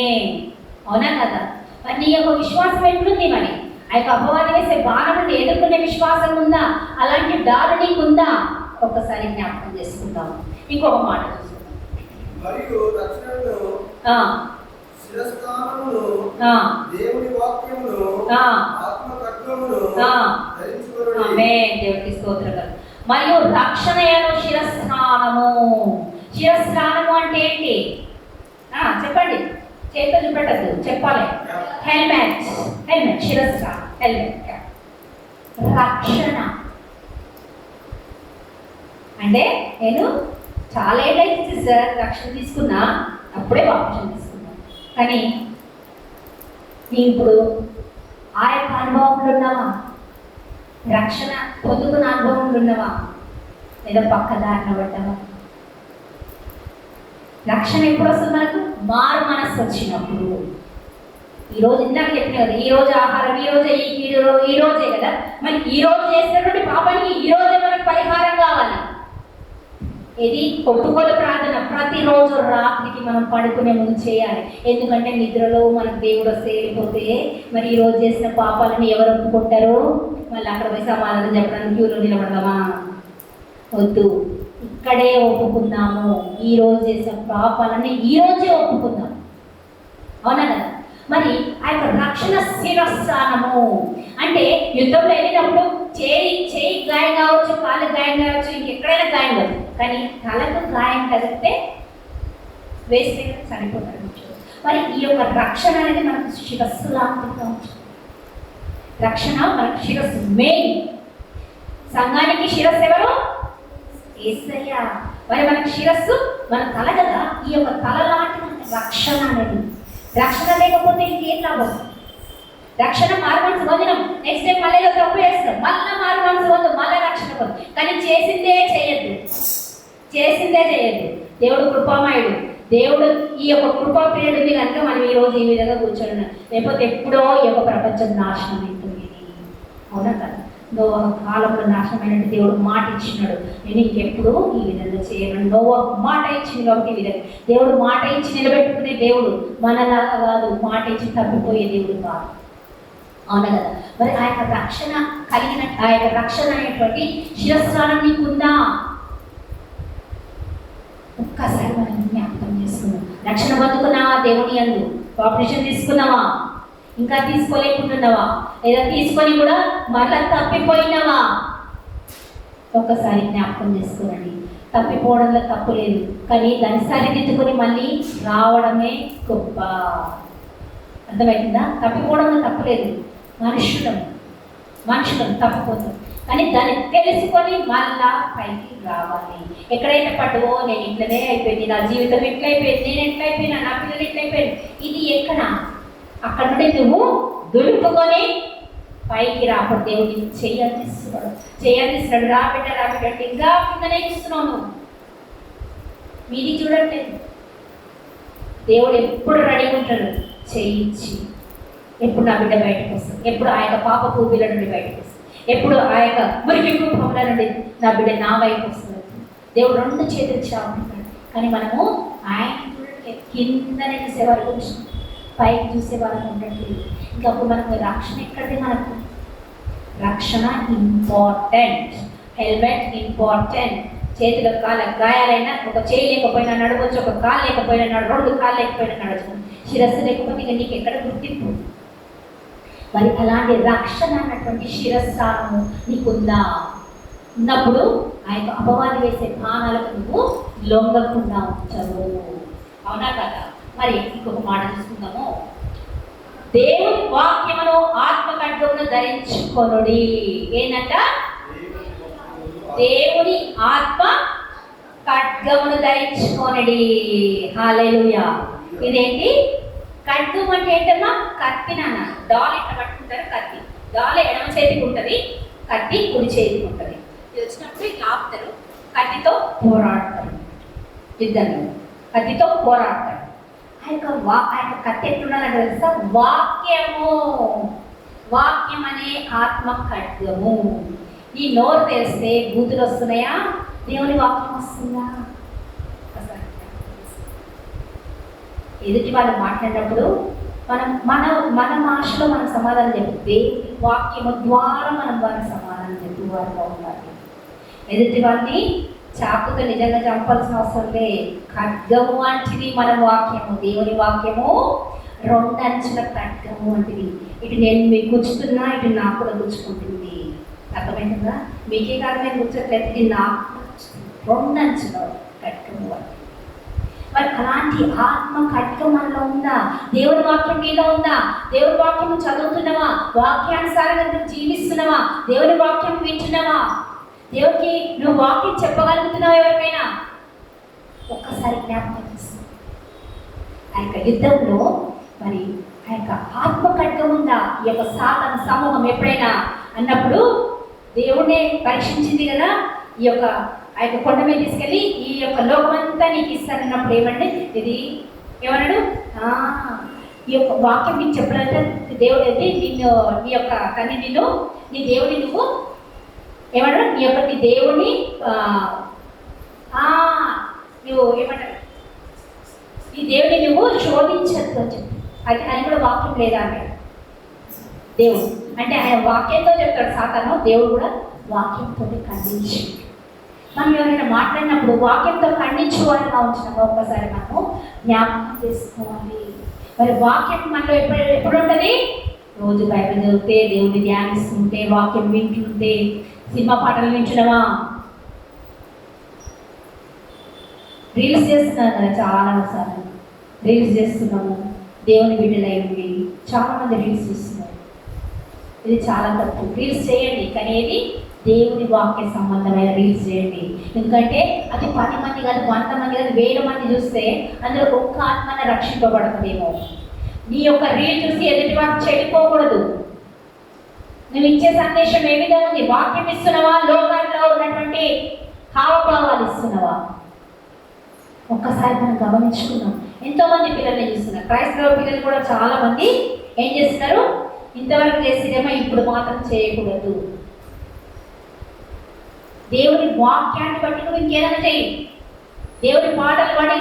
S1: అవునా కదా? మరి నీ యొక్క విశ్వాసం ఎట్లుంది? మరి ఆ యొక్క అపవాది వేసే బాణం నుండి ఎదుర్కొనే విశ్వాసం ఉందా? అలాంటి డాలు నీకుందా? ఒక్కసారి జ్ఞాపకం చేసుకుందాం. ఇంకొక మాట చూసుకుందాం.
S2: మరియు రక్షణను శిరస్త్రాణమును దేవుని వాక్యమును ఆత్మ తత్వమును ధరించుకొనుడి.
S1: ఆమేన్. దేవునికి స్తోత్రం. మరియు రక్షణయను శిరస్నానము. శిరస్నానము అంటే ఏంటి? చెప్పండి, చేతితో చూపెట్టద్దు, చెప్పాలి. హెల్మెట్. శిరస్నానం, హెల్మెట్. రక్షణ అంటే నేను చాలా ఏళ్ళైతే సార్ రక్షణ తీసుకున్నా, అప్పుడే బాప్టిజం తీసుకున్నాను. కానీ నేను ఇప్పుడు ఆ యొక్క అనుభవంలో ఉన్నావా? రక్షణ పొందుకున్న అనుభవంలో ఉన్నావా? లేదా పక్కదారిన పడ్డావా? రక్షణ ఎప్పుడు వస్తుంది మనకు? మారు మనస్సు వచ్చినప్పుడు. ఈరోజు ఇందాక చెప్పిన కదా, ఈ రోజు ఆహారం, ఈ రోజే ఈ రోజే కదా. మరి ఈ రోజు చేసినటువంటి పాపానికి ఈ రోజే మనకు పరిహారం కావాలి. ఇది ఒప్పుకోలు ప్రార్థన ప్రతిరోజు రాత్రికి మనం పడుకునే ముందు చేయాలి. ఎందుకంటే నిద్రలో మనకు దేవుడు వస్తే వెళ్ళిపోతే మరి ఈ రోజు చేసిన పాపాలను ఎవరు ఒప్పుకుంటారు? మళ్ళీ అక్కడ పోయి సమాధానం చెప్పడానికి క్యూలో నిలబడదామా? వద్దు, ఇక్కడే ఒప్పుకుందాము. ఈ రోజు చేసిన పాపాలని ఈ రోజే ఒప్పుకుందాం. అవునా కదా? మరి ఆ యొక్క రక్షణ శిరస్సానము అంటే యుద్ధంలో వెళ్ళినప్పుడు చేయి గాయం కావచ్చు, కాలు గాయం కావచ్చు, ఇంకెక్కడైనా గాయం కావచ్చు, కానీ తలకు గాయం కలిగితే వేస్తే చనిపోతాడు. మరి ఈ యొక్క రక్షణ అనేది మనకు శిరస్సు లాంటిగా ఉంటుంది. రక్షణ మనకు శిరస్సు మెయిన్. సంఘానికి శిరస్సు ఎవరు? యేసయ్య. మరి మనకు శిరస్సు మన తల కదా, ఈ యొక్క తల లాంటి మనకి రక్షణ అనేది. రక్షణ లేకపోతే ఇంకేం లాభం? రక్షణ మారుమనసు వదినం, నెక్స్ట్ టైం మళ్ళీ తప్పు చేస్తాం, మళ్ళీ మారుమనసు వద్దు, మళ్ళీ రక్షణ పొందు. కానీ చేసిందే చేయొద్దు. దేవుడు కృపామయుడు. దేవుడు ఈ యొక్క కృపా పీరియడ్ ఉంది కనుక మనం ఈరోజు ఈ విధంగా కూర్చొని, లేకపోతే ఎప్పుడో ఈ యొక్క ప్రపంచం నాశనం అవుతుంది. అవునా కదా? నోవా కాలంలో నాశనమైనట్టు దేవుడు మాట ఇచ్చినాడు, నేను ఇంకెప్పుడు ఈ విధంగా చేయను. నోవా మాట ఇచ్చింది కాబట్టి ఈ విధంగా. దేవుడు మాట ఇచ్చి నిలబెట్టుకునే దేవుడు, మనలాగా కాదు, మాట ఇచ్చి తప్పిపోయే దేవుడు కాదు. అవునా కదా? మరి ఆ యొక్క రక్షణ కలిగిన, ఆ యొక్క రక్షణ అనేటువంటి శిరస్నానం నీకుందా? ఒక్కసారి మనం జ్ఞాపకం చేసుకున్నాం. రక్షణ పొందుకున్నావా? దేవుని యందు ఆపరేషన్ తీసుకున్నావా? ఇంకా తీసుకోలేకుంటున్నావా? లేదా తీసుకొని కూడా మరలా తప్పిపోయినావా? ఒక్కసారి జ్ఞాపకం చేసుకోనండి. తప్పిపోవడంలో తప్పు లేదు, కానీ దాన్ని సరిదిద్దుకొని మళ్ళీ రావడమే గొప్ప. అర్థమైందా? తప్పిపోవడంలో తప్పు లేదు. మనుషులం తప్పిపోతాం, కానీ దాన్ని తెలుసుకొని మళ్ళా పైకి రావాలి. ఎక్కడైతే పడ్డవో, నేను ఇట్లనే అయిపోయింది, నా జీవితం ఎట్లయిపోయింది, నేను ఎట్లయిపోయినా, నా పిల్లలు ఎట్లయిపోయింది, ఇది ఎక్కడ? అక్కడ నుండి నువ్వు దులుపుకొని పైకి రాకుండా దేవుడిని చేయాల్సిస్తున్నాడు. రాబిడ్డ అంటే ఇంకా కిందనే ఇస్తున్నావు నువ్వు, మీది చూడట్లేదు. దేవుడు ఎప్పుడు రెడీగా ఉంటాడు చేయించి. ఎప్పుడు నా బిడ్డ బయటకు వస్తుంది, ఎప్పుడు ఆ యొక్క పాప పూబిల నుండి బయటకు వస్తుంది, ఎప్పుడు ఆ యొక్క మురికి కుటుంబంలో నుండి నా బిడ్డ నా వైపు వస్తుంది. దేవుడు రెండు చేతులు చావుంటాడు, కానీ మనము ఆయన చూడట్లేదు. కిందనే చూసేవారు గురించి, పైకి చూసేవారు ఉండట్లేదు. ఇంకప్పుడు మనకు రక్షణ ఎక్కడిది? మనకు రక్షణ ఇంపార్టెంట్, హెల్మెట్ ఇంపార్టెంట్. చేతుల కాళ్ళ గాయాలైనా, ఒక చేయి లేకపోయినా నడవచ్చు, ఒక కాలు లేకపోయినా రెండు కాళ్ళు లేకపోయినా నడవచ్చు. శిరస్సు లేకపోతే ఇక నీకు ఎక్కడ గుర్తింపు? మరి అలాంటి రక్షణ అన్నటువంటి శిరస్సానము నీకుందా? ఉన్నప్పుడు ఆ యొక్క అపవాది వేసే బాణాలకు నువ్వు లొంగకుండా ఉంచవు. అవునా కదా? మరి ఇంకొక మాట చూసుకుందాము. దేవుని వాక్యమును ఆత్మ ఖడ్గమును ధరించుకొనుడి. ఏంటంట? దేవుని ఆత్మ ఖడ్గమును ధరించుకొనుడి. హల్లెలూయా. ఇదేంటి? ఖడ్గం అంటే ఏంటమ్మా? కత్తి నాన్న. డాల్ ఇట్లా పట్టుకుంటారు, కత్తి. డాల్ ఎడమ చేతికి ఉంటుంది, కత్తి కుడి చేతికి ఉంటుంది. ఇది వచ్చినప్పుడు ఇట్లా ఆపుతారు, కత్తితో పోరాడతారు. యుద్ధంలో కత్తితో పోరాడతారు. ఆ యొక్క కత్తి ఎట్లున్నారంటే తెలుసా? వాక్యం అనే ఆత్మ ఖడ్గము. నీ నోరు తెలిస్తే బూతులు వస్తున్నాయా? దేవుని వాక్యం వస్తుందా? ఎదుటి వాళ్ళు మాట్లాడినప్పుడు మన భాషలో మనం సమాధానం చెప్తే, వాక్యము ద్వారా మనం వారికి సమాధానం చెప్పి వారిగా ఉండాలి. ఎదుటి వారిని చాకుతో నిజంగా చంపాల్సిన అవసరం లే. ఖడ్గము వంటిది మన వాక్యము. దేవుని వాక్యము రెండంచుల ఖడ్గము వంటిది. ఇటు నేను మీకు గుచ్చుతున్నా, ఇటు నాకు కూడా గుచ్చుకుంటుంది. అర్థమవుతుందా? మీకే కాదు, నేను గుచ్చట్లేదు, ఇది నాకు రెండంచుల ఖడ్గము వంటిది. మరి అలాంటి ఆత్మ ఖడ్గం మనలో ఉందా? దేవుని వాక్యం మీలో ఉందా? దేవుని వాక్యం చదువుతున్నావా? వాక్యానుసారంగా నువ్వు జీవిస్తున్నావా? దేవుని వాక్యం వింటున్నావా? దేవుడికి నువ్వు వాక్యం చెప్పగలుగుతున్నావా? ఎవరికైనా ఒక్కసారి జ్ఞాపకం చేస్తున్నావు. ఆ యొక్క యుద్ధంలో మరి ఆ యొక్క ఆత్మ ఖడ్గం ఉందా? ఈ యొక్క సాతాను సమూహం ఎప్పుడైనా అన్నప్పుడు దేవుడినే పరీక్షించింది కదా. ఈ యొక్క ఆ యొక్క కొండ మీద తీసుకెళ్ళి ఈ యొక్క లోకమంతా నీకు ఇస్తానన్నప్పుడు ఏమంటే, ఇది ఏమన్నాడు? ఈ యొక్క వాక్యం నీకు చెప్పాలంటే దేవుడు అయితే నిన్ను, నీ యొక్క తల్లి నిన్ను, నీ దేవుడిని నువ్వు ఏమన్నాడు? నీ దేవుడిని నువ్వు ఏమంటారు? నీ దేవుడిని నువ్వు శోధించద్దు అని చెప్పి, అది కూడా వాక్యం లేదా అన్నాడు దేవుడు. అంటే ఆయన వాక్యంతో చెప్తాడు సాతాను, దేవుడు కూడా వాక్యంతో ఖండించి. మనం ఎవరైనా మాట్లాడినప్పుడు వాక్యంతో ఖండించు వారిగా ఉంచినామో ఒక్కసారి మనము జ్ఞాపకం చేసుకోవాలి. మరి వాక్యం మనలో ఎప్పుడు ఉంటుంది? రోజు బైబిల్ చదివితే, దేవుని ధ్యానిస్తుంటే, వాక్యం వింటుంటే. సినిమా పాటలు వింటున్నావా? రీల్స్ చేస్తున్నారు కదా చాలా సార్లు. రీల్స్ చేస్తున్నాము, దేవుని బిడ్డలై ఉండి చాలామంది రీల్స్ చేస్తున్నారు. ఇది చాలా తప్పు. రీల్స్ చేయండి, కానీ ఏది దేవుని వాక్య సంబంధమైన రీల్స్ చేయండి. ఎందుకంటే అది 10 మంది కాదు, 100 మంది కాదు, 1000 మంది చూస్తే అందులో ఒక్క ఆత్మన రక్షింపబడుతుందేమో. నీ యొక్క రీల్ చూసి ఎదుటి వారు చెడిపోకూడదు. నువ్వు ఇచ్చే సందేశం ఏ విధంగా ఉంది? వాక్యం ఇస్తున్నావా? లోకంలో ఉన్నటువంటి హావభావాలు ఇస్తున్నావా? ఒక్కసారి మనం గమనించుకున్నాం. ఎంతోమంది పిల్లల్ని చూస్తున్నారు. క్రైస్తవ పిల్లలు కూడా చాలా మంది ఏం చేస్తున్నారు? ఇంతవరకు చేసేదేమో ఇప్పుడు మాత్రం చేయకూడదు. దేవుని వాక్యాన్ని బట్టి నువ్వు ఇంకేదైనా చెయ్యి. దేవుని పాటలు పడి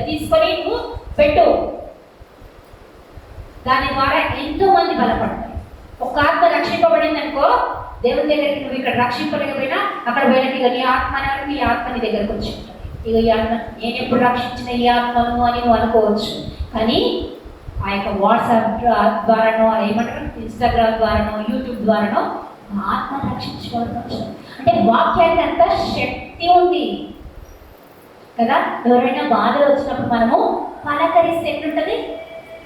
S1: తీసుకొని నువ్వు పెట్టు. దాని ద్వారా ఎంతో మంది బలపడతారు. ఒక ఆత్మ రక్షింపబడింది అనుకో, దేవుని దగ్గరికి నువ్వు ఇక్కడ రక్షింపలేకపోయినా అక్కడ వెళ్ళకి నీ ఆత్మ నీ ఆత్మని దగ్గరకు వచ్చి ఉంటుంది. ఇక ఈ ఆత్మ నేను ఎప్పుడు రక్షించిన ఈ ఆత్మను అని నువ్వు అనుకోవచ్చు. కానీ ఆ యొక్క వాట్సాప్ ద్వారానో, ఏమంటారు, ఇన్స్టాగ్రామ్ ద్వారానో, యూట్యూబ్ ద్వారానో ఆత్మ రక్షించుకోవచ్చు. అంటే వాక్యానికి అంత శక్తి ఉంది కదా. ఎవరైనా బాధలు వచ్చినప్పుడు మనము పలకరిస్తే ఎట్లుంటుంది?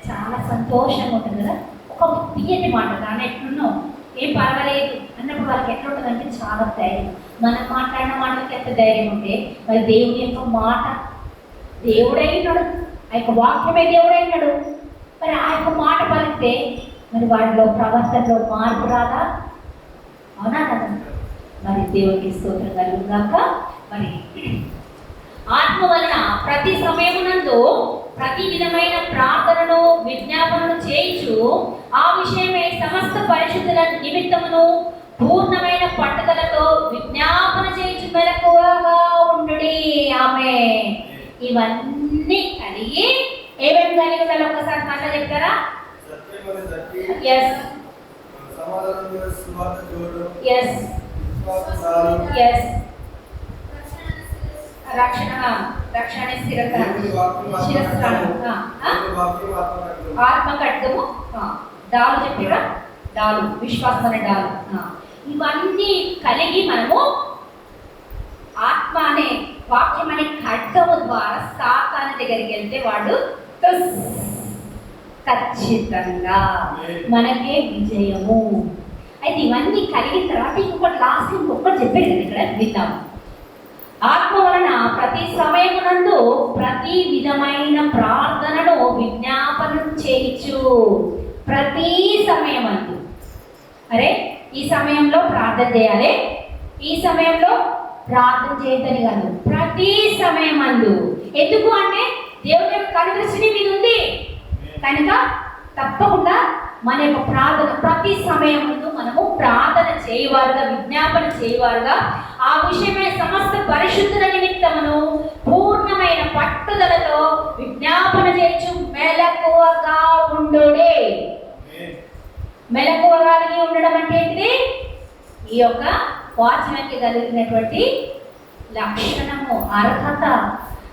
S1: చాలా సంతోషంగా ఉంటుంది కదా. ఒక తీయటి మాట, కానీ ఎట్లున్నావు, ఏం పర్వాలేదు అన్నప్పుడు వాళ్ళకి ఎట్లుంటుంది అంటే చాలా ధైర్యం. మనం మాట్లాడిన మాటలకి ఎంత ధైర్యం ఉంటే మరి దేవుని యొక్క మాట దేవుడైనాడు, ఆ యొక్క వాక్యమే దేవుడైనాడు. మరి ఆ యొక్క మాట పలికితే మరి వాటిలో ప్రవర్తనలో మార్పు రాదా? అవునా కదా? మరి దేవునికి స్తోత్రం కలుగుగాక. మరి ఆత్మ వలన ప్రతి సమయమునందు ప్రతి విధమైన ప్రార్థనను విజ్ఞాపనను చేయించు ఆ విషయమై సమస్త పరిశుద్ధుల నిమిత్తమును పూర్ణమైన పట్టుదలతో విజ్ఞాపన చేయించు మెలకువగా ఉండుడి. ఆమె ఇవన్నీ కలిగి ఏమేమి కలిగి ఉండాలి? ఒక్కసారి మళ్ళీ చెప్తారా? ఎస్ ఎస్ ఎస్ రక్షణ స్థిరత, ఆత్మ ఖడ్గము, డాలు చెప్పిరా, డాలు విశ్వాసం అనే డాలు. ఇవన్నీ కలిగి మనము ఆత్మ అనే వాక్యం అనే ఖడ్గము ద్వారా సాతాను దగ్గరికి వెళ్తే వాడు ఖచ్చితంగా మనకే విజయము. అయితే ఇవన్నీ కలిగిన తర్వాత ఇంకొకటి లాస్ట్ ఇంకొకటి చెప్పాడు కదా, ఇక్కడ విందాం. ఆత్మ వలన ప్రతి సమయమునందు ప్రతి విధమైన ప్రార్థనను విజ్ఞాపనం చేయించు. ప్రతి సమయమందు, అరే ఈ సమయంలో ప్రార్థన చేయాలి, ఈ సమయంలో ప్రార్థన చేయద్దని కాదు, ప్రతి సమయమందు. ఎందుకు అంటే దేవుని యొక్క కనుదృష్టి మీద ఉంది కనుక తప్పకుండా మన యొక్క ప్రార్థన ప్రతి సమయముందు మనము ప్రార్థన చేయవారుగా, విజ్ఞాపన చేయవారుగా ఆ విషయమే సమస్త పరిశుద్ధుల నిమిత్తమును పూర్ణమైన పట్టుదలతో విజ్ఞాపన చేయొచ్చు మెలకువగా ఉండుడే. మెలకువగా ఉండడం అంటే ఏంటిది? ఈ యొక్క వాచ్మెన్కి కలిగినటువంటి లక్షణము, అర్హత.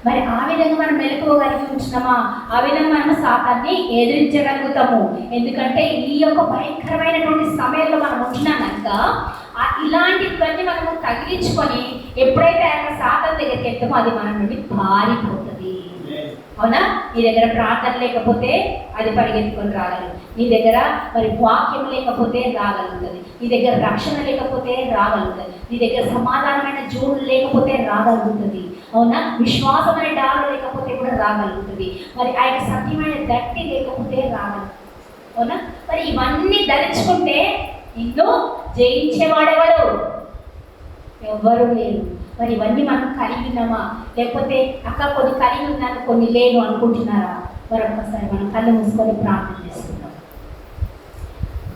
S1: మరి ఆ విధంగా మనం మెలకువగలిగి ఉంటున్నామా? ఆ విధంగా మనము సాతాన్ని ఎదిరించగలుగుతాము. ఎందుకంటే ఈ యొక్క భయంకరమైనటువంటి సమయంలో మనం ఉంటున్నాం కనుక ఇలాంటివన్నీ మనము తగిలించుకొని ఎప్పుడైతే ఆయన సాతాన్ దగ్గరికి వెళ్తామో అది మన నుండి పారిపోతుంది. అవునా? నీ దగ్గర ప్రార్థన లేకపోతే అది పరిగెత్తుకొని రాగలదు. నీ దగ్గర మరి వాక్యం లేకపోతే రాగలుగుతుంది. నీ దగ్గర రక్షణ లేకపోతే రాగలుగుతుంది. నీ దగ్గర సమాధానమైన జోడు లేకపోతే రాగలుగుతుంది. అవునా? విశ్వాసం అనే డాలు లేకపోతే కూడా రాగలుగుతుంది. మరి ఆయన సత్యమైన దట్టి లేకపోతే రాగలుగుతుంది. అవునా? మరి ఇవన్నీ ధరించుకుంటే నిన్ను జయించేవాడెవడు? ఎవ్వరు లేరు. మరి ఇవన్నీ మనం కలిగి ఉన్నామా? లేకపోతే అక్క కొన్ని కలిగి ఉన్నాను కొన్ని లేను అనుకుంటున్నారా? మరొకసారి మనం కళ్ళు మూసుకొని ప్రార్థన చేస్తున్నాం.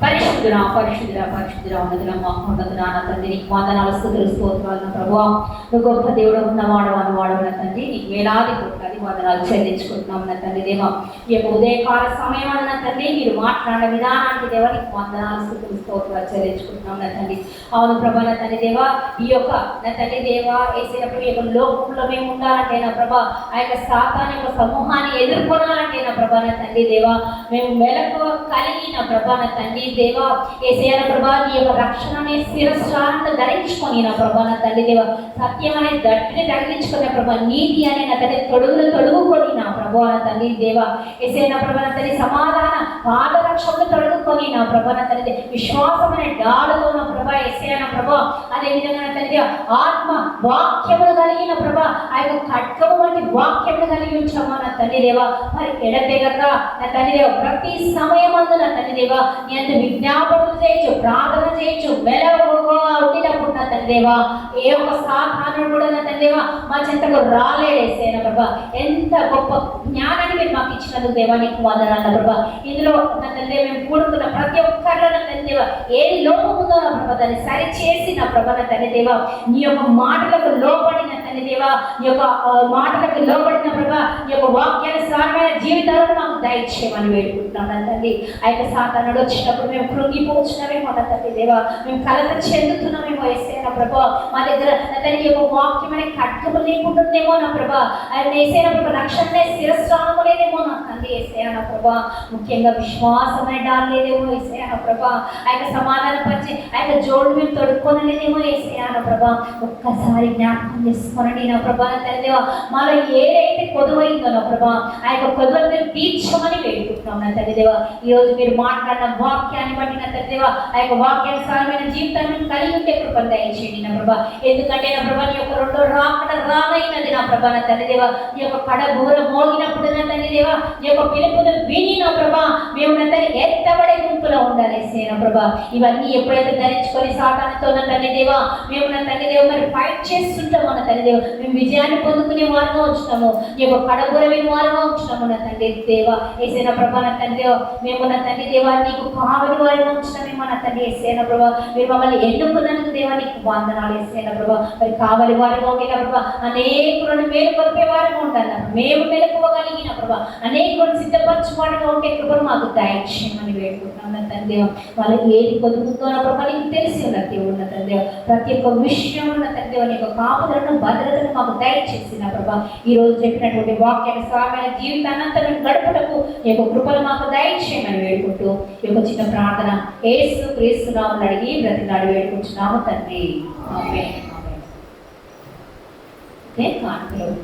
S1: పరిశుద్ధ పరిశుద్ధుల ఉన్నతుల మహోన్నతుల నా తండ్రి నీకు వందనాలు స్తుతులు స్తోత్రాలు ప్రభువా. నువ్వు గొప్ప దేవుడు ఉన్నవాడు అన్నవాడు నా తండ్రి నీకు వేలాది కోట్లాది వందనాలు చెల్లించుకుంటున్నాం నా తండ్రి దేవా. ఈ యొక్క ఉదయకాల సమయం అన్న తండ్రి మీరు మాట్లాడే విధానానికి దేవా నీకు వందనాలు స్తుతులు స్తోత్రాలు చెల్లించుకుంటున్నాం నా తండ్రి. అవును ప్రభా నా తండ్రి దేవా, ఈ యొక్క నా తండ్రి దేవా వేసేటప్పుడు ఈ యొక్క లోకంలో మేము ఉండాలంటే నా ప్రభా, ఆ యొక్క సాతాను యొక్క సమూహాన్ని ఎదుర్కొనాలంటే నా ప్రభా నా తండ్రి దేవా, మేము మెలకు కలిగి నా ప్రభా నా తండ్రి దేవా ఏసయ్య నా ప్రభా నీ యొక్క రక్షణ అనే శిరస్సాన్ని ధరించుకొని నా ప్రభా నా తండ్రి దేవా, సత్యం అనే దట్టిని తగిలించుకున్న ప్రభా, నీతి అనే నా తండ్రి తొడుగుకొని నా ప్రభా నా తండ్రి దేవా ఏసయ్య నా ప్రభా నా తండ్రి సమాధాన పాదరక్షణను తొడుగుకొని నా ప్రభా నా తండ్రి విశ్వాసం అనే డాలుతో నా ప్రభా ఏసయ్య నా ప్రభా, అదే విధంగా నా తండ్రి ఆత్మ వాక్యములు కలిగిన ప్రభా ఆ యొక్క ఖడ్గము వంటి వాక్యములు కలిగి ఉంచామా నా తండ్రి దేవా. మరి ఎడతెగక నా తండ్రి దేవ ప్రతి సమయమందు నా తండ్రి దేవా నీ అంత విజ్ఞాపనలు చేయొచ్చు, ప్రార్థన చేయొచ్చు, మెలకువగా ఉండినప్పుడు నా తండ్రి దేవా ఏ ఒక్క సాధారణ కూడా నా తండ్రి దేవా మా చెంతకు రాలేడేసేన ప్రభా. ఎంత గొప్ప జ్ఞానాన్ని మీరు మాకు ఇచ్చినందుకు దేవా నీకు వందనాలు ప్రభా. ఇందులో నా తండ్రి మేము కూడుకున్న ప్రతి ఒక్కరిలో నా తండ్రి దేవా ఏ లోపం ఉందో నా ప్రభా దాన్ని సరిచేసి నా ప్రభా నా తండ్రి దేవా నీ యొక్క మాటలకు లోబడిన తండ్రి దేవా నీ యొక్క మాటలకు లోబడిన ప్రభా నీ యొక్క వాక్యానుసారమైన జీవితాలను మాకు దయచేయమని వేడుకుంటున్నాం నా తండ్రి. ఆ యొక్క సాతానుడు వచ్చినప్పుడు మేము కృంగిపోతున్నామేమో నా తండ్రి దేవా, మేము కలత చెందుతున్నామేమో యేసయ్య ప్రభా, మా దగ్గర నా తండ్రి యొక్క వాక్యం అనే ఖడ్గము లేకుంటుందేమో నా ప్రభా, ఆయన యేసయ్య ప్రభా రక్షణనే శిరస్సానము లేదేమో నా తండ్రి యేసయ్య నా ప్రభా, ముఖ్యంగా విశ్వాసం అనే డాలు లేదేమో యేసయ్య నా ప్రభా, ఆ యొక్క సమాధాన పరిచి ఆ యొక్క జోడు మేము తొడుక్కొనలేదేమో యేసయ్య నా ప్రభా. ఒక్కసారి జ్ఞాపకం చేసుకోనండి నా ప్రభా నా తండ్రి దేవా, మాలో ఏదైతే కొదువైందో నా ప్రభా ఆ యొక్క కొదువను మీరు తీర్చమని వేడుకుంటున్నాం నా తండ్రి దేవా. ఈ రోజు మీరు మాట్లాడిన వాక్యాన్ని బట్టి నా తండ్రి దేవా ఆ యొక్క వాక్యానుసారమైన జీవితాన్ని కలిగి ఉంటే కృపను దయచేయండి నా ప్రభా. ఎందుకంటే నా ప్రభా నీ యొక్క రెండో రాకడ రానైనది నా ప్రభా నా తండ్రి దేవా, నీ యొక్క కడబూర మోగినప్పుడు నా తండ్రి దేవా నీ యొక్క పిలుపును విని నా ప్రభా మేము నా తండ్రి ఎత్తబడే గుంపులో ఉండాలి నా ప్రభా. ఇవన్నీ ఎప్పుడైతే ధరించుకొని సాతానుతో నా తండ్రి దేవా మేము నా తండ్రి దేవ మరి ఫైట్ చేస్తుంటాము నా తండ్రి దేవ, మేము విజయాన్ని పొందుకునే వారుగా ఉంచుతాము, నీ యొక్క కడబూర విని వారుగా ఉంచుతాము నా తండ్రి దేవా ఏసైన ప్రభా నా తండ్రి దేవ. మేము నా తండ్రి దేవా నీకు కావలి వారిగా ఉంచుతామేమో నా తండ్రి ఏసైన ప్రభా, మీరు మమ్మల్ని ఎన్నుకున్నందుకు దేవా నీకు వందనాలు ఏసైన ప్రభా. మరి కావలి వారిగా ఉండిన ప్రభా అనేకులను మేలుకొల్పే వారిగా ఉండాలి, మేము మెలకువగలిగిన ప్రభా అనేకులను సిద్ధపరచు వారిగా ఉంటే కృపను మాకు దయచేయమని వేడుకుంటున్నాం నా తండ్రి దేవ. వాళ్ళకి ఏది కొదుకుందో నా ప్రభా నీకు తెలిసి ఉన్న దేవుడు నా తండ్రి దేవ, ప్రతి ఒక్క విషయంలో నా తండ్రి దేవ నీ యొక్క కాపుదలను భద్రతను మాకు దయచేసి నా ప్రభా ఈ రోజు చెప్పినటువంటి వాక్యానుసారమైన జీవితాన్ని అంతా మేము గడుపుటకు ఈ యొక్క కృపలు మాకు దయచేయమని వేడుకుంటూ ఈ యొక్క చిన్న ప్రార్థన యేసు క్రీస్తు నామమున అడిగి బ్రతిలాడి వేడుకుంటున్నాము తండ్రి. ఆమేన్. ఆమేన్. ఓకే.